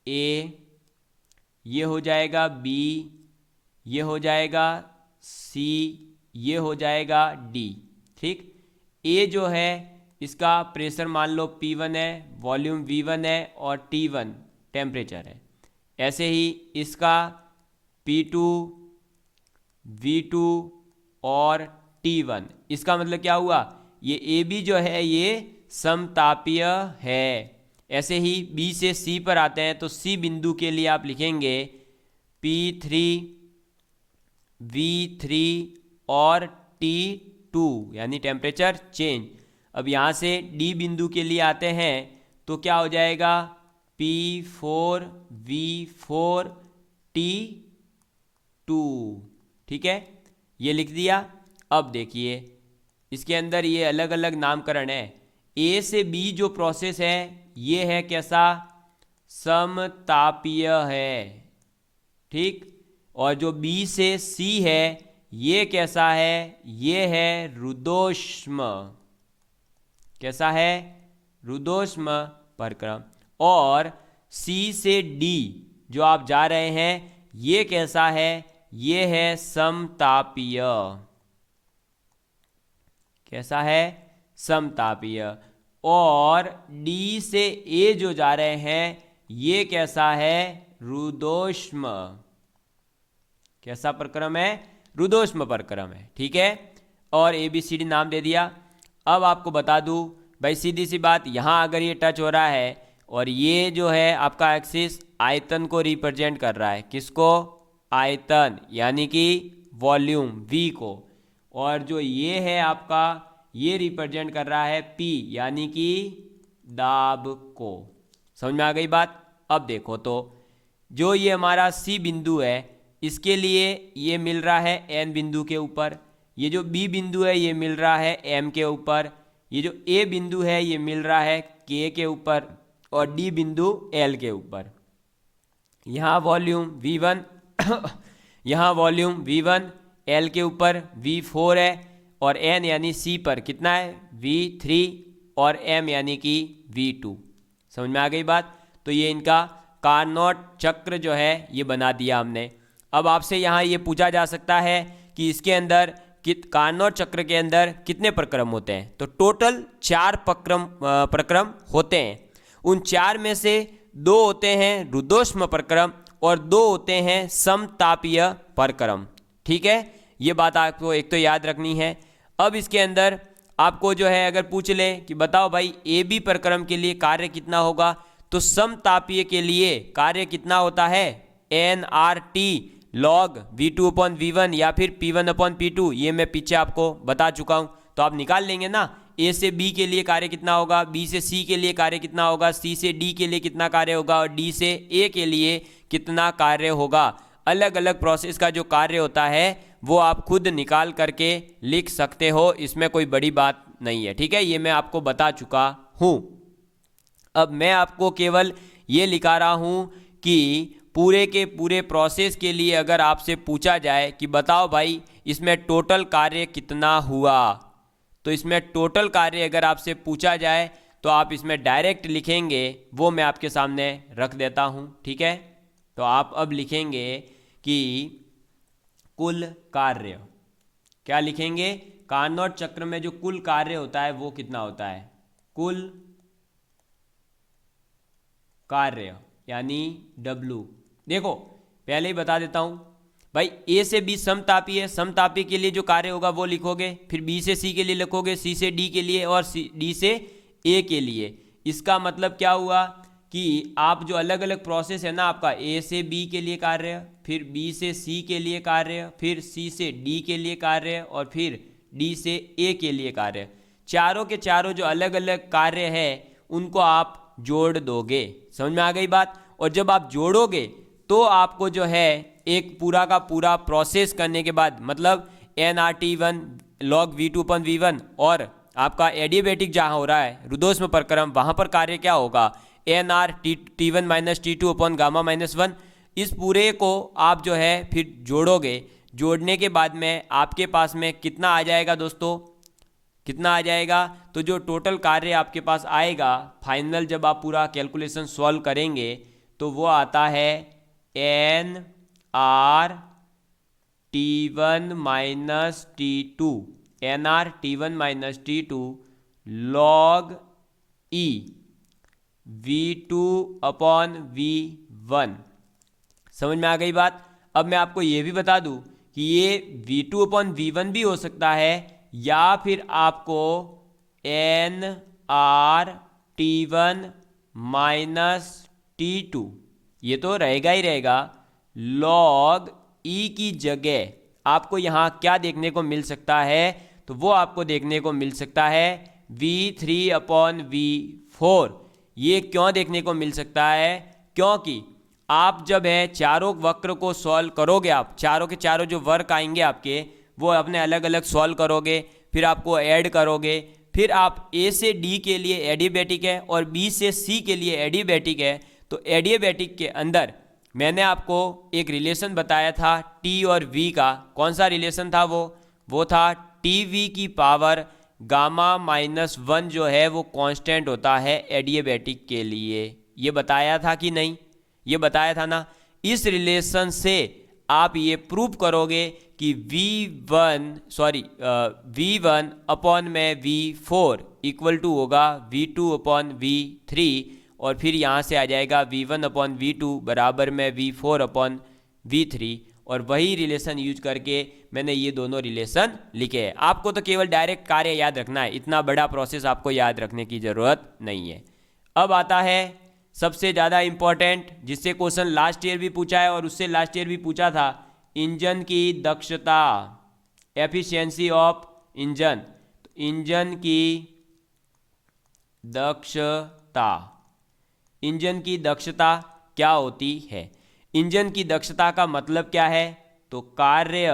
ए, ये हो जाएगा बी, ये हो जाएगा सी, ये हो जाएगा डी। ठीक, ए जो है इसका प्रेशर मान लो P1 है, वॉल्यूम V1 है और T1 टेम्परेचर है। ऐसे ही इसका P2, V2 और T1, इसका मतलब क्या हुआ, ये AB जो है ये समतापीय है। ऐसे ही B से C पर आते हैं तो C बिंदु के लिए आप लिखेंगे P3, V3 और T2 यानी टेम्परेचर चेंज। अब यहाँ से D बिंदु के लिए आते हैं तो क्या हो जाएगा P4, V4, T2। ठीक है, ये लिख दिया। अब देखिए इसके अंदर ये अलग अलग नामकरण है। A से B जो प्रोसेस है ये है कैसा, समतापीय है। ठीक, और जो B से C है ये कैसा है, ये है रुद्धोष्म। कैसा है, रुद्धोष्म परक्रम। और C से D जो आप जा रहे हैं ये कैसा है, ये है समतापीय। कैसा है, समतापीय। और D से A जो जा रहे हैं ये कैसा है, रुद्धोष्म। कैसा प्रक्रम है, रुद्धोष्म प्रक्रम है। ठीक है, और ABCD नाम दे दिया। अब आपको बता दूं भाई सीधी सी बात, यहाँ अगर ये टच हो रहा है और ये जो है आपका एक्सिस आयतन को रिप्रेजेंट कर रहा है, किसको, आयतन यानी कि वॉल्यूम V को, और जो ये है आपका ये रिप्रेजेंट कर रहा है P यानी कि दाब को। समझ में आ गई बात। अब देखो तो जो ये हमारा C बिंदु है इसके लिए ये मिल रहा है N बिंदु के ऊपर, ये जो B बिंदु है ये मिल रहा है M के ऊपर, ये जो A बिंदु है ये मिल रहा है K के ऊपर और D बिंदु L के ऊपर। यहाँ वॉल्यूम V1 यहाँ वॉल्यूम V1 L के ऊपर V4 है और N यानी C पर कितना है V3 और M यानी कि V2। समझ में आ गई बात। तो ये इनका कार्नोट चक्र जो है ये बना दिया हमने। अब आपसे यहाँ ये पूछा जा सकता है कि इसके अंदर कार्नोट चक्र के अंदर कितने प्रक्रम होते हैं, तो टोटल 4 प्रक्रम होते हैं। उन 4 में से 2 होते हैं रुद्धोष्म प्रक्रम और 2 होते हैं समतापीय प्रक्रम। ठीक है, ये बात आपको एक तो याद रखनी है। अब इसके अंदर आपको जो है अगर पूछ ले कि बताओ भाई AB प्रक्रम के लिए कार्य कितना होगा, तो समतापीय के लिए कार्य कितना होता है, nRT log V2/V1 या फिर P1/P2। ये मैं पीछे आपको बता चुका हूँ, तो आप निकाल लेंगे ना। A से B के लिए कार्य कितना होगा, B से C के लिए कार्य कितना होगा, C से D के लिए कितना कार्य होगा और D से A के लिए कितना कार्य होगा। अलग अलग प्रोसेस का जो कार्य होता है वो आप खुद निकाल करके लिख सकते हो, इसमें कोई बड़ी बात नहीं है। ठीक है, ये मैं आपको बता चुका हूँ। अब मैं आपको केवल ये लिखा रहा हूँ कि पूरे के पूरे प्रोसेस के लिए अगर आपसे पूछा जाए कि बताओ भाई इसमें टोटल कार्य कितना हुआ, तो इसमें टोटल कार्य अगर आपसे पूछा जाए तो आप इसमें डायरेक्ट लिखेंगे, वो मैं आपके सामने रख देता हूँ। ठीक है, तो आप अब लिखेंगे कि कुल कार्य, क्या लिखेंगे, कार्नोट चक्र में जो कुल कार्य होता है वो कितना होता है, कुल कार्य यानी W। देखो पहले ही बता देता हूं भाई, A से B समतापी है, समतापी के लिए जो कार्य होगा वो लिखोगे, फिर B से C के लिए लिखोगे, C से D के लिए और D से A के लिए। इसका मतलब क्या हुआ कि आप जो अलग अलग प्रोसेस है ना, आपका A से B के लिए कार्य, फिर B से C के लिए कार्य, फिर C से D के लिए कार्य और फिर D से A के लिए कार्य, चारों के चारों जो अलग अलग कार्य है उनको आप जोड़ दोगे। समझ में आ गई बात। और जब आप जोड़ोगे तो आपको जो है एक पूरा का पूरा प्रोसेस करने के बाद, मतलब nRT1 log V2/V1 और आपका एडियाबैटिक जहाँ हो रहा है रुद्धोष्म प्रक्रम, वहाँ पर कार्य क्या होगा, nRT1 - T2/γ-1। इस पूरे को आप जो है फिर जोड़ोगे, जोड़ने के बाद में आपके पास में कितना आ जाएगा दोस्तों, कितना आ जाएगा, तो जो टोटल कार्य आपके पास आएगा फाइनल जब आप पूरा कैलकुलेशन सॉल्व करेंगे तो वो आता है N R T1 minus T2, N R T1 minus T2 log e V2 upon V1। समझ में आ गई बात। अब मैं आपको ये भी बता दूं कि ये V2 अपॉन V1 भी हो सकता है, या फिर आपको N R T1 minus T2 ये तो रहेगा ही रहेगा, लॉग ई की जगह आपको यहाँ क्या देखने को मिल सकता है, तो वो आपको देखने को मिल सकता है V3 अपॉन V4। ये क्यों देखने को मिल सकता है, क्योंकि आप जब है चारों वक्र को सॉल्व करोगे, आप चारों के चारों जो वर्क आएंगे आपके वो अपने अलग अलग सॉल्व करोगे, फिर आपको ऐड करोगे, फिर आप ए से डी के लिए एडियबैटिक है और बी से सी के लिए एडियबैटिक है। तो एडियबैटिक के अंदर मैंने आपको एक रिलेशन बताया था टी और वी का। कौन सा रिलेशन था वो था टी वी की पावर गामा माइनस 1 जो है वो कांस्टेंट होता है एडियबैटिक के लिए। ये बताया था कि नहीं, ये बताया था ना। इस रिलेशन से आप ये प्रूव करोगे कि V1 अपॉन में V4 इक्वल टू होगा V2 अपॉन V3, और फिर यहाँ से आ जाएगा V1 अपॉन V2 बराबर में V4 अपॉन V3, और वही रिलेशन यूज करके मैंने ये दोनों रिलेशन लिखे हैं। आपको तो केवल डायरेक्ट कार्य याद रखना है, इतना बड़ा प्रोसेस आपको याद रखने की ज़रूरत नहीं है। अब आता है सबसे ज़्यादा इम्पॉर्टेंट, जिससे क्वेश्चन लास्ट ईयर भी पूछा है और उससे लास्ट ईयर भी पूछा था, इंजन की दक्षता, एफिशिएंसी ऑफ इंजन। तो इंजन की दक्षता, इंजन की दक्षता क्या होती है। इंजन की दक्षता का मतलब क्या है, तो कार्य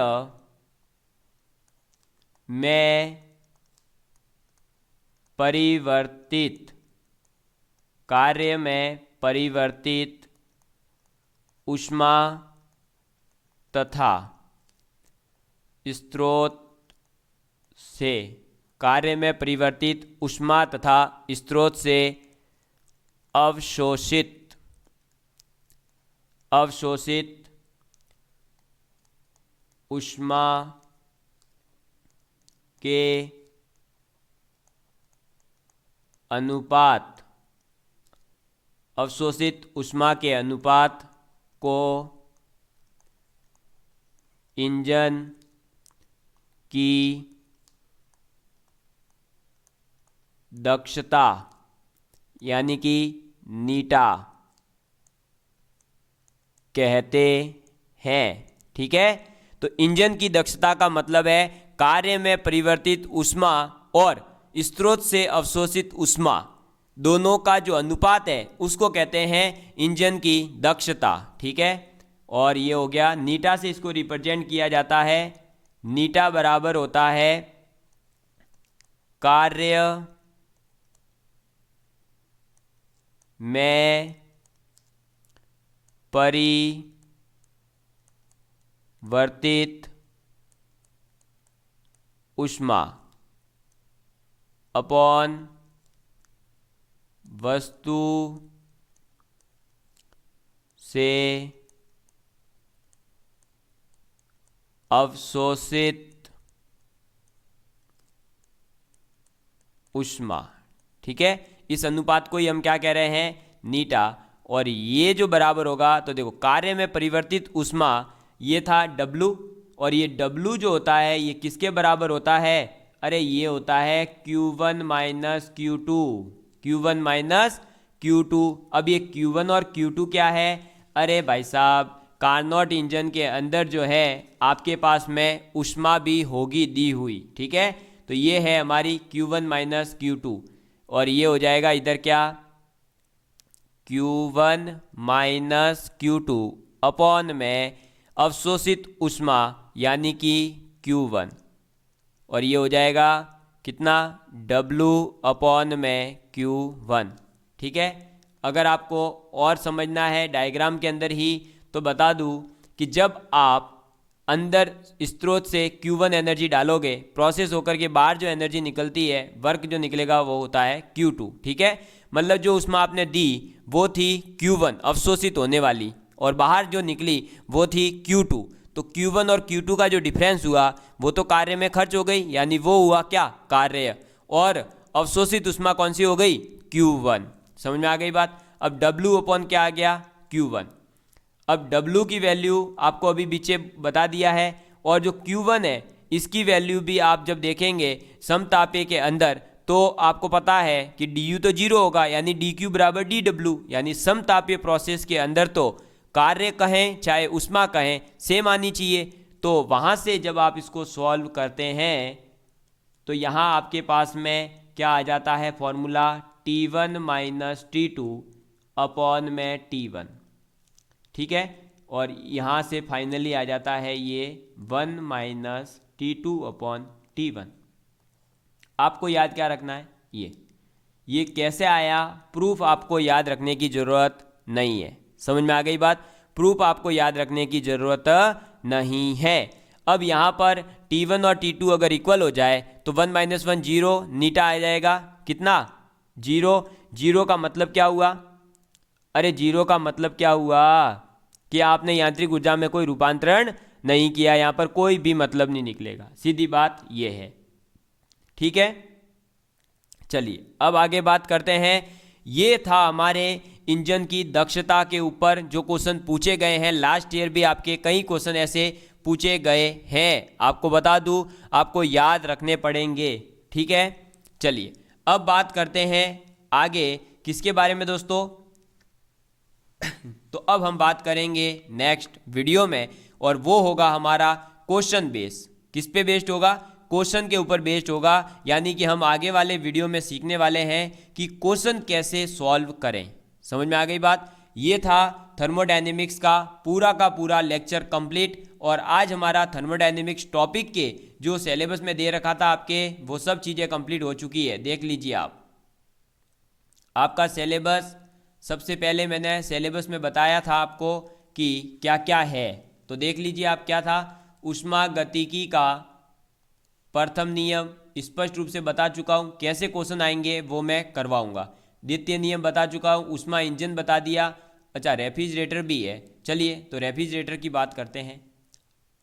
में परिवर्तित, कार्य में परिवर्तित ऊष्मा तथा स्रोत से, कार्य में परिवर्तित ऊष्मा तथा स्रोत से अवशोषित ऊष्मा के अनुपात, अवशोषित ऊष्मा के अनुपात को इंजन की दक्षता यानी कि नीटा कहते हैं। ठीक है, तो इंजन की दक्षता का मतलब है कार्य में परिवर्तित ऊष्मा और स्रोत से अवशोषित ऊष्मा दोनों का जो अनुपात है उसको कहते हैं इंजन की दक्षता। ठीक है, और ये हो गया नीटा से इसको रिप्रेजेंट किया जाता है। नीटा बराबर होता है कार्य में परिवर्तित ऊष्मा अपॉन वस्तु से अवशोषित ऊष्मा। ठीक है, इस अनुपात को ही हम क्या कह रहे हैं, नीटा। और ये जो बराबर होगा, तो देखो कार्य में परिवर्तित ऊष्मा ये था W, और ये W जो होता है ये किसके बराबर होता है, अरे ये होता है Q1 minus Q2, Q1 minus Q2। अब ये Q1 और Q2 क्या है, अरे भाई साहब कार्नोट इंजन के अंदर जो है आपके पास में ऊष्मा भी होगी दी हुई। ठीक है, तो ये है हमारी Q1 माइनस Q2, और ये हो जाएगा इधर क्या Q1 माइनस Q2 अपॉन में अवशोषित ऊष्मा यानी कि Q1, और ये हो जाएगा कितना W अपॉन में Q1। ठीक है, अगर आपको और समझना है डायग्राम के अंदर ही तो बता दूं कि जब आप अंदर स्रोत से Q1 एनर्जी डालोगे, प्रोसेस होकर के बाहर जो एनर्जी निकलती है, वर्क जो निकलेगा वो होता है Q2। ठीक है, मतलब जो उसमें आपने दी वो थी Q1 अवशोषित होने वाली, और बाहर जो निकली वो थी Q2। तो Q1 और Q2 का जो डिफरेंस हुआ वो तो कार्य में खर्च हो गई, यानी वो हुआ क्या, कार्य, और अवशोषित ऊष्मा कौन सी हो गई, Q1। समझ में आ गई बात। अब W अपॉन क्या आ गया, Q1। अब W की वैल्यू आपको अभी पीछे बता दिया है, और जो Q1 है इसकी वैल्यू भी आप जब देखेंगे समतापीय के अंदर तो आपको पता है कि du तो जीरो होगा, यानी dq बराबर dw, यानी समतापीय प्रोसेस के अंदर तो कार्य कहें चाहे ऊष्मा कहें सेम आनी चाहिए। तो वहाँ से जब आप इसको सॉल्व करते हैं तो यहाँ आपके पास में क्या आ जाता है formula, T1 minus T2 upon में T1। ठीक है, और यहाँ से फाइनली आ जाता है ये 1 माइनस T2 अपॉन T1। आपको याद क्या रखना है, ये कैसे आया, प्रूफ आपको याद रखने की ज़रूरत नहीं है। समझ में आ गई बात, प्रूफ आपको याद रखने की ज़रूरत नहीं है। अब यहाँ पर T1 और T2 अगर इक्वल हो जाए तो 1 माइनस 1 जीरो, नीटा आ जाएगा कितना, जीरो। जीरो का मतलब क्या हुआ, अरे जीरो का मतलब क्या हुआ कि आपने यांत्रिक ऊर्जा में कोई रूपांतरण नहीं किया, यहाँ पर कोई भी मतलब नहीं निकलेगा, सीधी बात ये है। ठीक है, चलिए अब आगे बात करते हैं। ये था हमारे इंजन की दक्षता के ऊपर जो क्वेश्चन पूछे गए हैं। लास्ट ईयर भी आपके कई क्वेश्चन ऐसे पूछे गए हैं, आपको बता दूं, आपको याद रखने पड़ेंगे। ठीक है, चलिए अब बात करते हैं आगे किसके बारे में दोस्तों तो अब हम बात करेंगे नेक्स्ट वीडियो में, और वो होगा हमारा क्वेश्चन बेस। किस पे बेस्ड होगा, क्वेश्चन के ऊपर बेस्ड होगा, यानी कि हम आगे वाले वीडियो में सीखने वाले हैं कि क्वेश्चन कैसे सॉल्व करें। समझ में आ गई बात। ये था थर्मोडायनेमिक्स का पूरा लेक्चर कंप्लीट, और आज हमारा थर्मोडायनेमिक्स टॉपिक के जो सिलेबस में दे रखा था आपके, वो सब चीज़ें कंप्लीट हो चुकी है। देख लीजिए आप, आपका सिलेबस, सबसे पहले मैंने सिलेबस में बताया था आपको कि क्या क्या है, तो देख लीजिए आप क्या था। ऊष्मागतिकी का प्रथम नियम स्पष्ट रूप से बता चुका हूँ, कैसे क्वेश्चन आएंगे वो मैं करवाऊंगा। द्वितीय नियम बता चुका हूँ, ऊष्मा इंजन बता दिया। अच्छा, रेफ्रिजरेटर भी है, चलिए तो रेफ्रिजरेटर की बात करते हैं।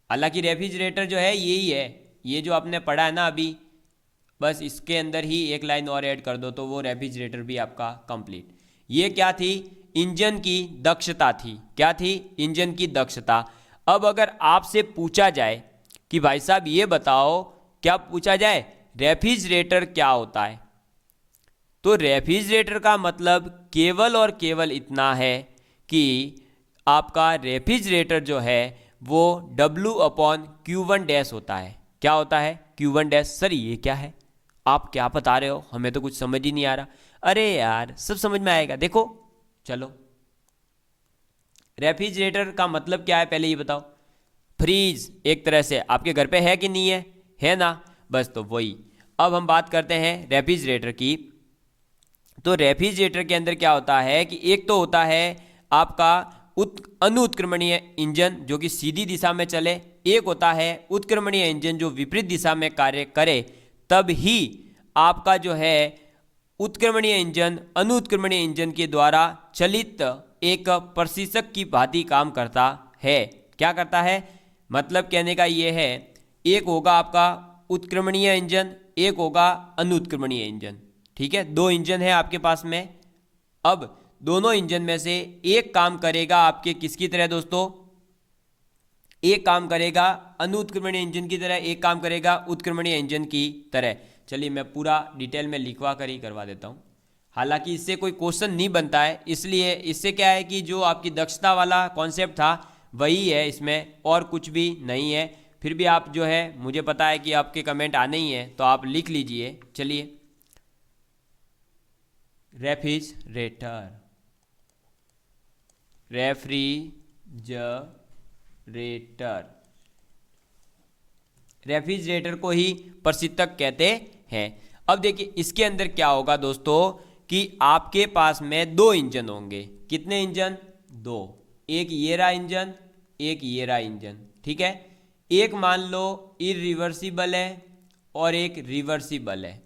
हालांकि रेफ्रिजरेटर जो है यही है, ये जो आपने पढ़ा है ना अभी, बस इसके अंदर ही एक लाइन और ऐड कर दो तो वो रेफ्रिजरेटर भी आपका कंप्लीट। ये क्या थी, इंजन की दक्षता थी। क्या थी, इंजन की दक्षता। अब अगर आपसे पूछा जाए कि भाई साहब ये बताओ, क्या पूछा जाए, रेफ्रिजरेटर क्या होता है, तो रेफ्रिजरेटर का मतलब केवल और केवल इतना है कि आपका रेफ्रिजरेटर जो है वो W अपॉन Q1 डैश होता है। क्या होता है, Q1 डैश। सर ये क्या है, आप क्या बता रहे हो, हमें तो कुछ समझ ही नहीं आ रहा। अरे यार सब समझ में आएगा, देखो चलो। रेफ्रिजरेटर का मतलब क्या है पहले ये बताओ। फ्रीज एक तरह से आपके घर पे है कि नहीं है ना, बस तो वही। अब हम बात करते हैं रेफ्रिजरेटर की। तो रेफ्रिजरेटर के अंदर क्या होता है कि एक तो होता है आपका अनुत्क्रमणीय इंजन जो कि सीधी दिशा में चले, एक होता है उत्क्रमणीय इंजन जो विपरीत दिशा में कार्य करे। तब ही आपका जो है उत्क्रमणीय इंजन अनुत्क्रमणीय इंजन के द्वारा चलित एक प्रशीतक की भांति काम करता है। क्या करता है, मतलब कहने का ये है, एक होगा आपका उत्क्रमणीय इंजन, एक होगा अनुत्क्रमणीय इंजन। ठीक है, दो इंजन है आपके पास में। अब दोनों इंजन में से एक काम करेगा आपके किसकी तरह दोस्तों, एक काम करेगा अनुत्क्रमणीय इंजन की तरह, एक काम करेगा उत्क्रमणीय इंजन की तरह। चलिए मैं पूरा डिटेल में लिखवा कर ही करवा देता हूँ। हालांकि इससे कोई क्वेश्चन नहीं बनता है, इसलिए इससे क्या है कि जो आपकी दक्षता वाला कॉन्सेप्ट था वही है, इसमें और कुछ भी नहीं है। फिर भी आप जो है, मुझे पता है कि आपके कमेंट आने ही हैं, तो आप लिख लीजिए। चलिए, रेफ्रिजरेटर, रेफ्रिजरेटर को ही प्रशीतक कहते हैं। अब देखिए इसके अंदर क्या होगा दोस्तों कि आपके पास में दो इंजन होंगे। कितने इंजन, दो। एक ये रहा इंजन, एक ये रहा इंजन। ठीक है, एक मान लो इरिवर्सिबल है और एक रिवर्सिबल है।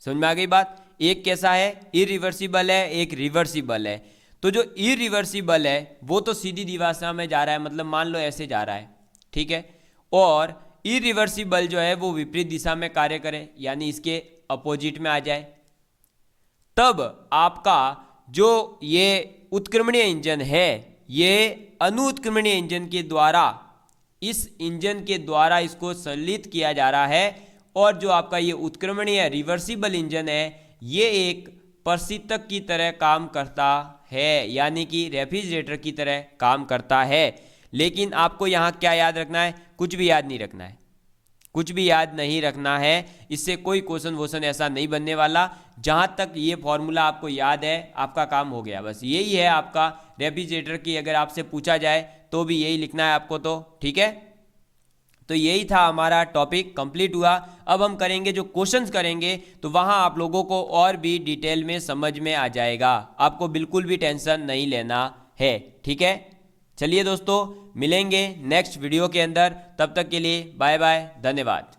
समझ में आ गई बात? एक कैसा है? इरिवर्सिबल है, एक रिवर्सिबल है। तो जो इरिवर्सिबल है वो तो सीधी दिशा में जा रहा है, मतलब मान लो ऐसे जा रहा है, ठीक है। और इरिवर्सिबल जो है वो विपरीत दिशा में कार्य करे, यानी इसके अपोजिट में आ जाए। तब आपका जो ये उत्क्रमणीय इंजन है, ये अनुत्क्रमणीय इंजन के द्वारा, इस इंजन के द्वारा इसको संचालित किया जा रहा है। और जो आपका ये उत्क्रमणीय रिवर्सिबल इंजन है, ये एक प्रशीतक की तरह काम करता है, यानी कि रेफ्रिजरेटर की तरह काम करता है। लेकिन आपको यहाँ क्या याद रखना है? कुछ भी याद नहीं रखना है, कुछ भी याद नहीं रखना है। इससे कोई क्वेश्चन वोशन ऐसा नहीं बनने वाला। जहाँ तक ये फॉर्मूला आपको याद है, आपका काम हो गया। बस यही है आपका रेफ्रिजरेटर की, अगर आपसे पूछा जाए तो भी यही लिखना है आपको, तो ठीक है। तो यही था हमारा टॉपिक, कंप्लीट हुआ। अब हम करेंगे जो क्वेश्चंस करेंगे, तो वहाँ आप लोगों को और भी डिटेल में समझ में आ जाएगा। आपको बिल्कुल भी टेंशन नहीं लेना है, ठीक है। चलिए दोस्तों, मिलेंगे नेक्स्ट वीडियो के अंदर। तब तक के लिए बाय बाय, धन्यवाद।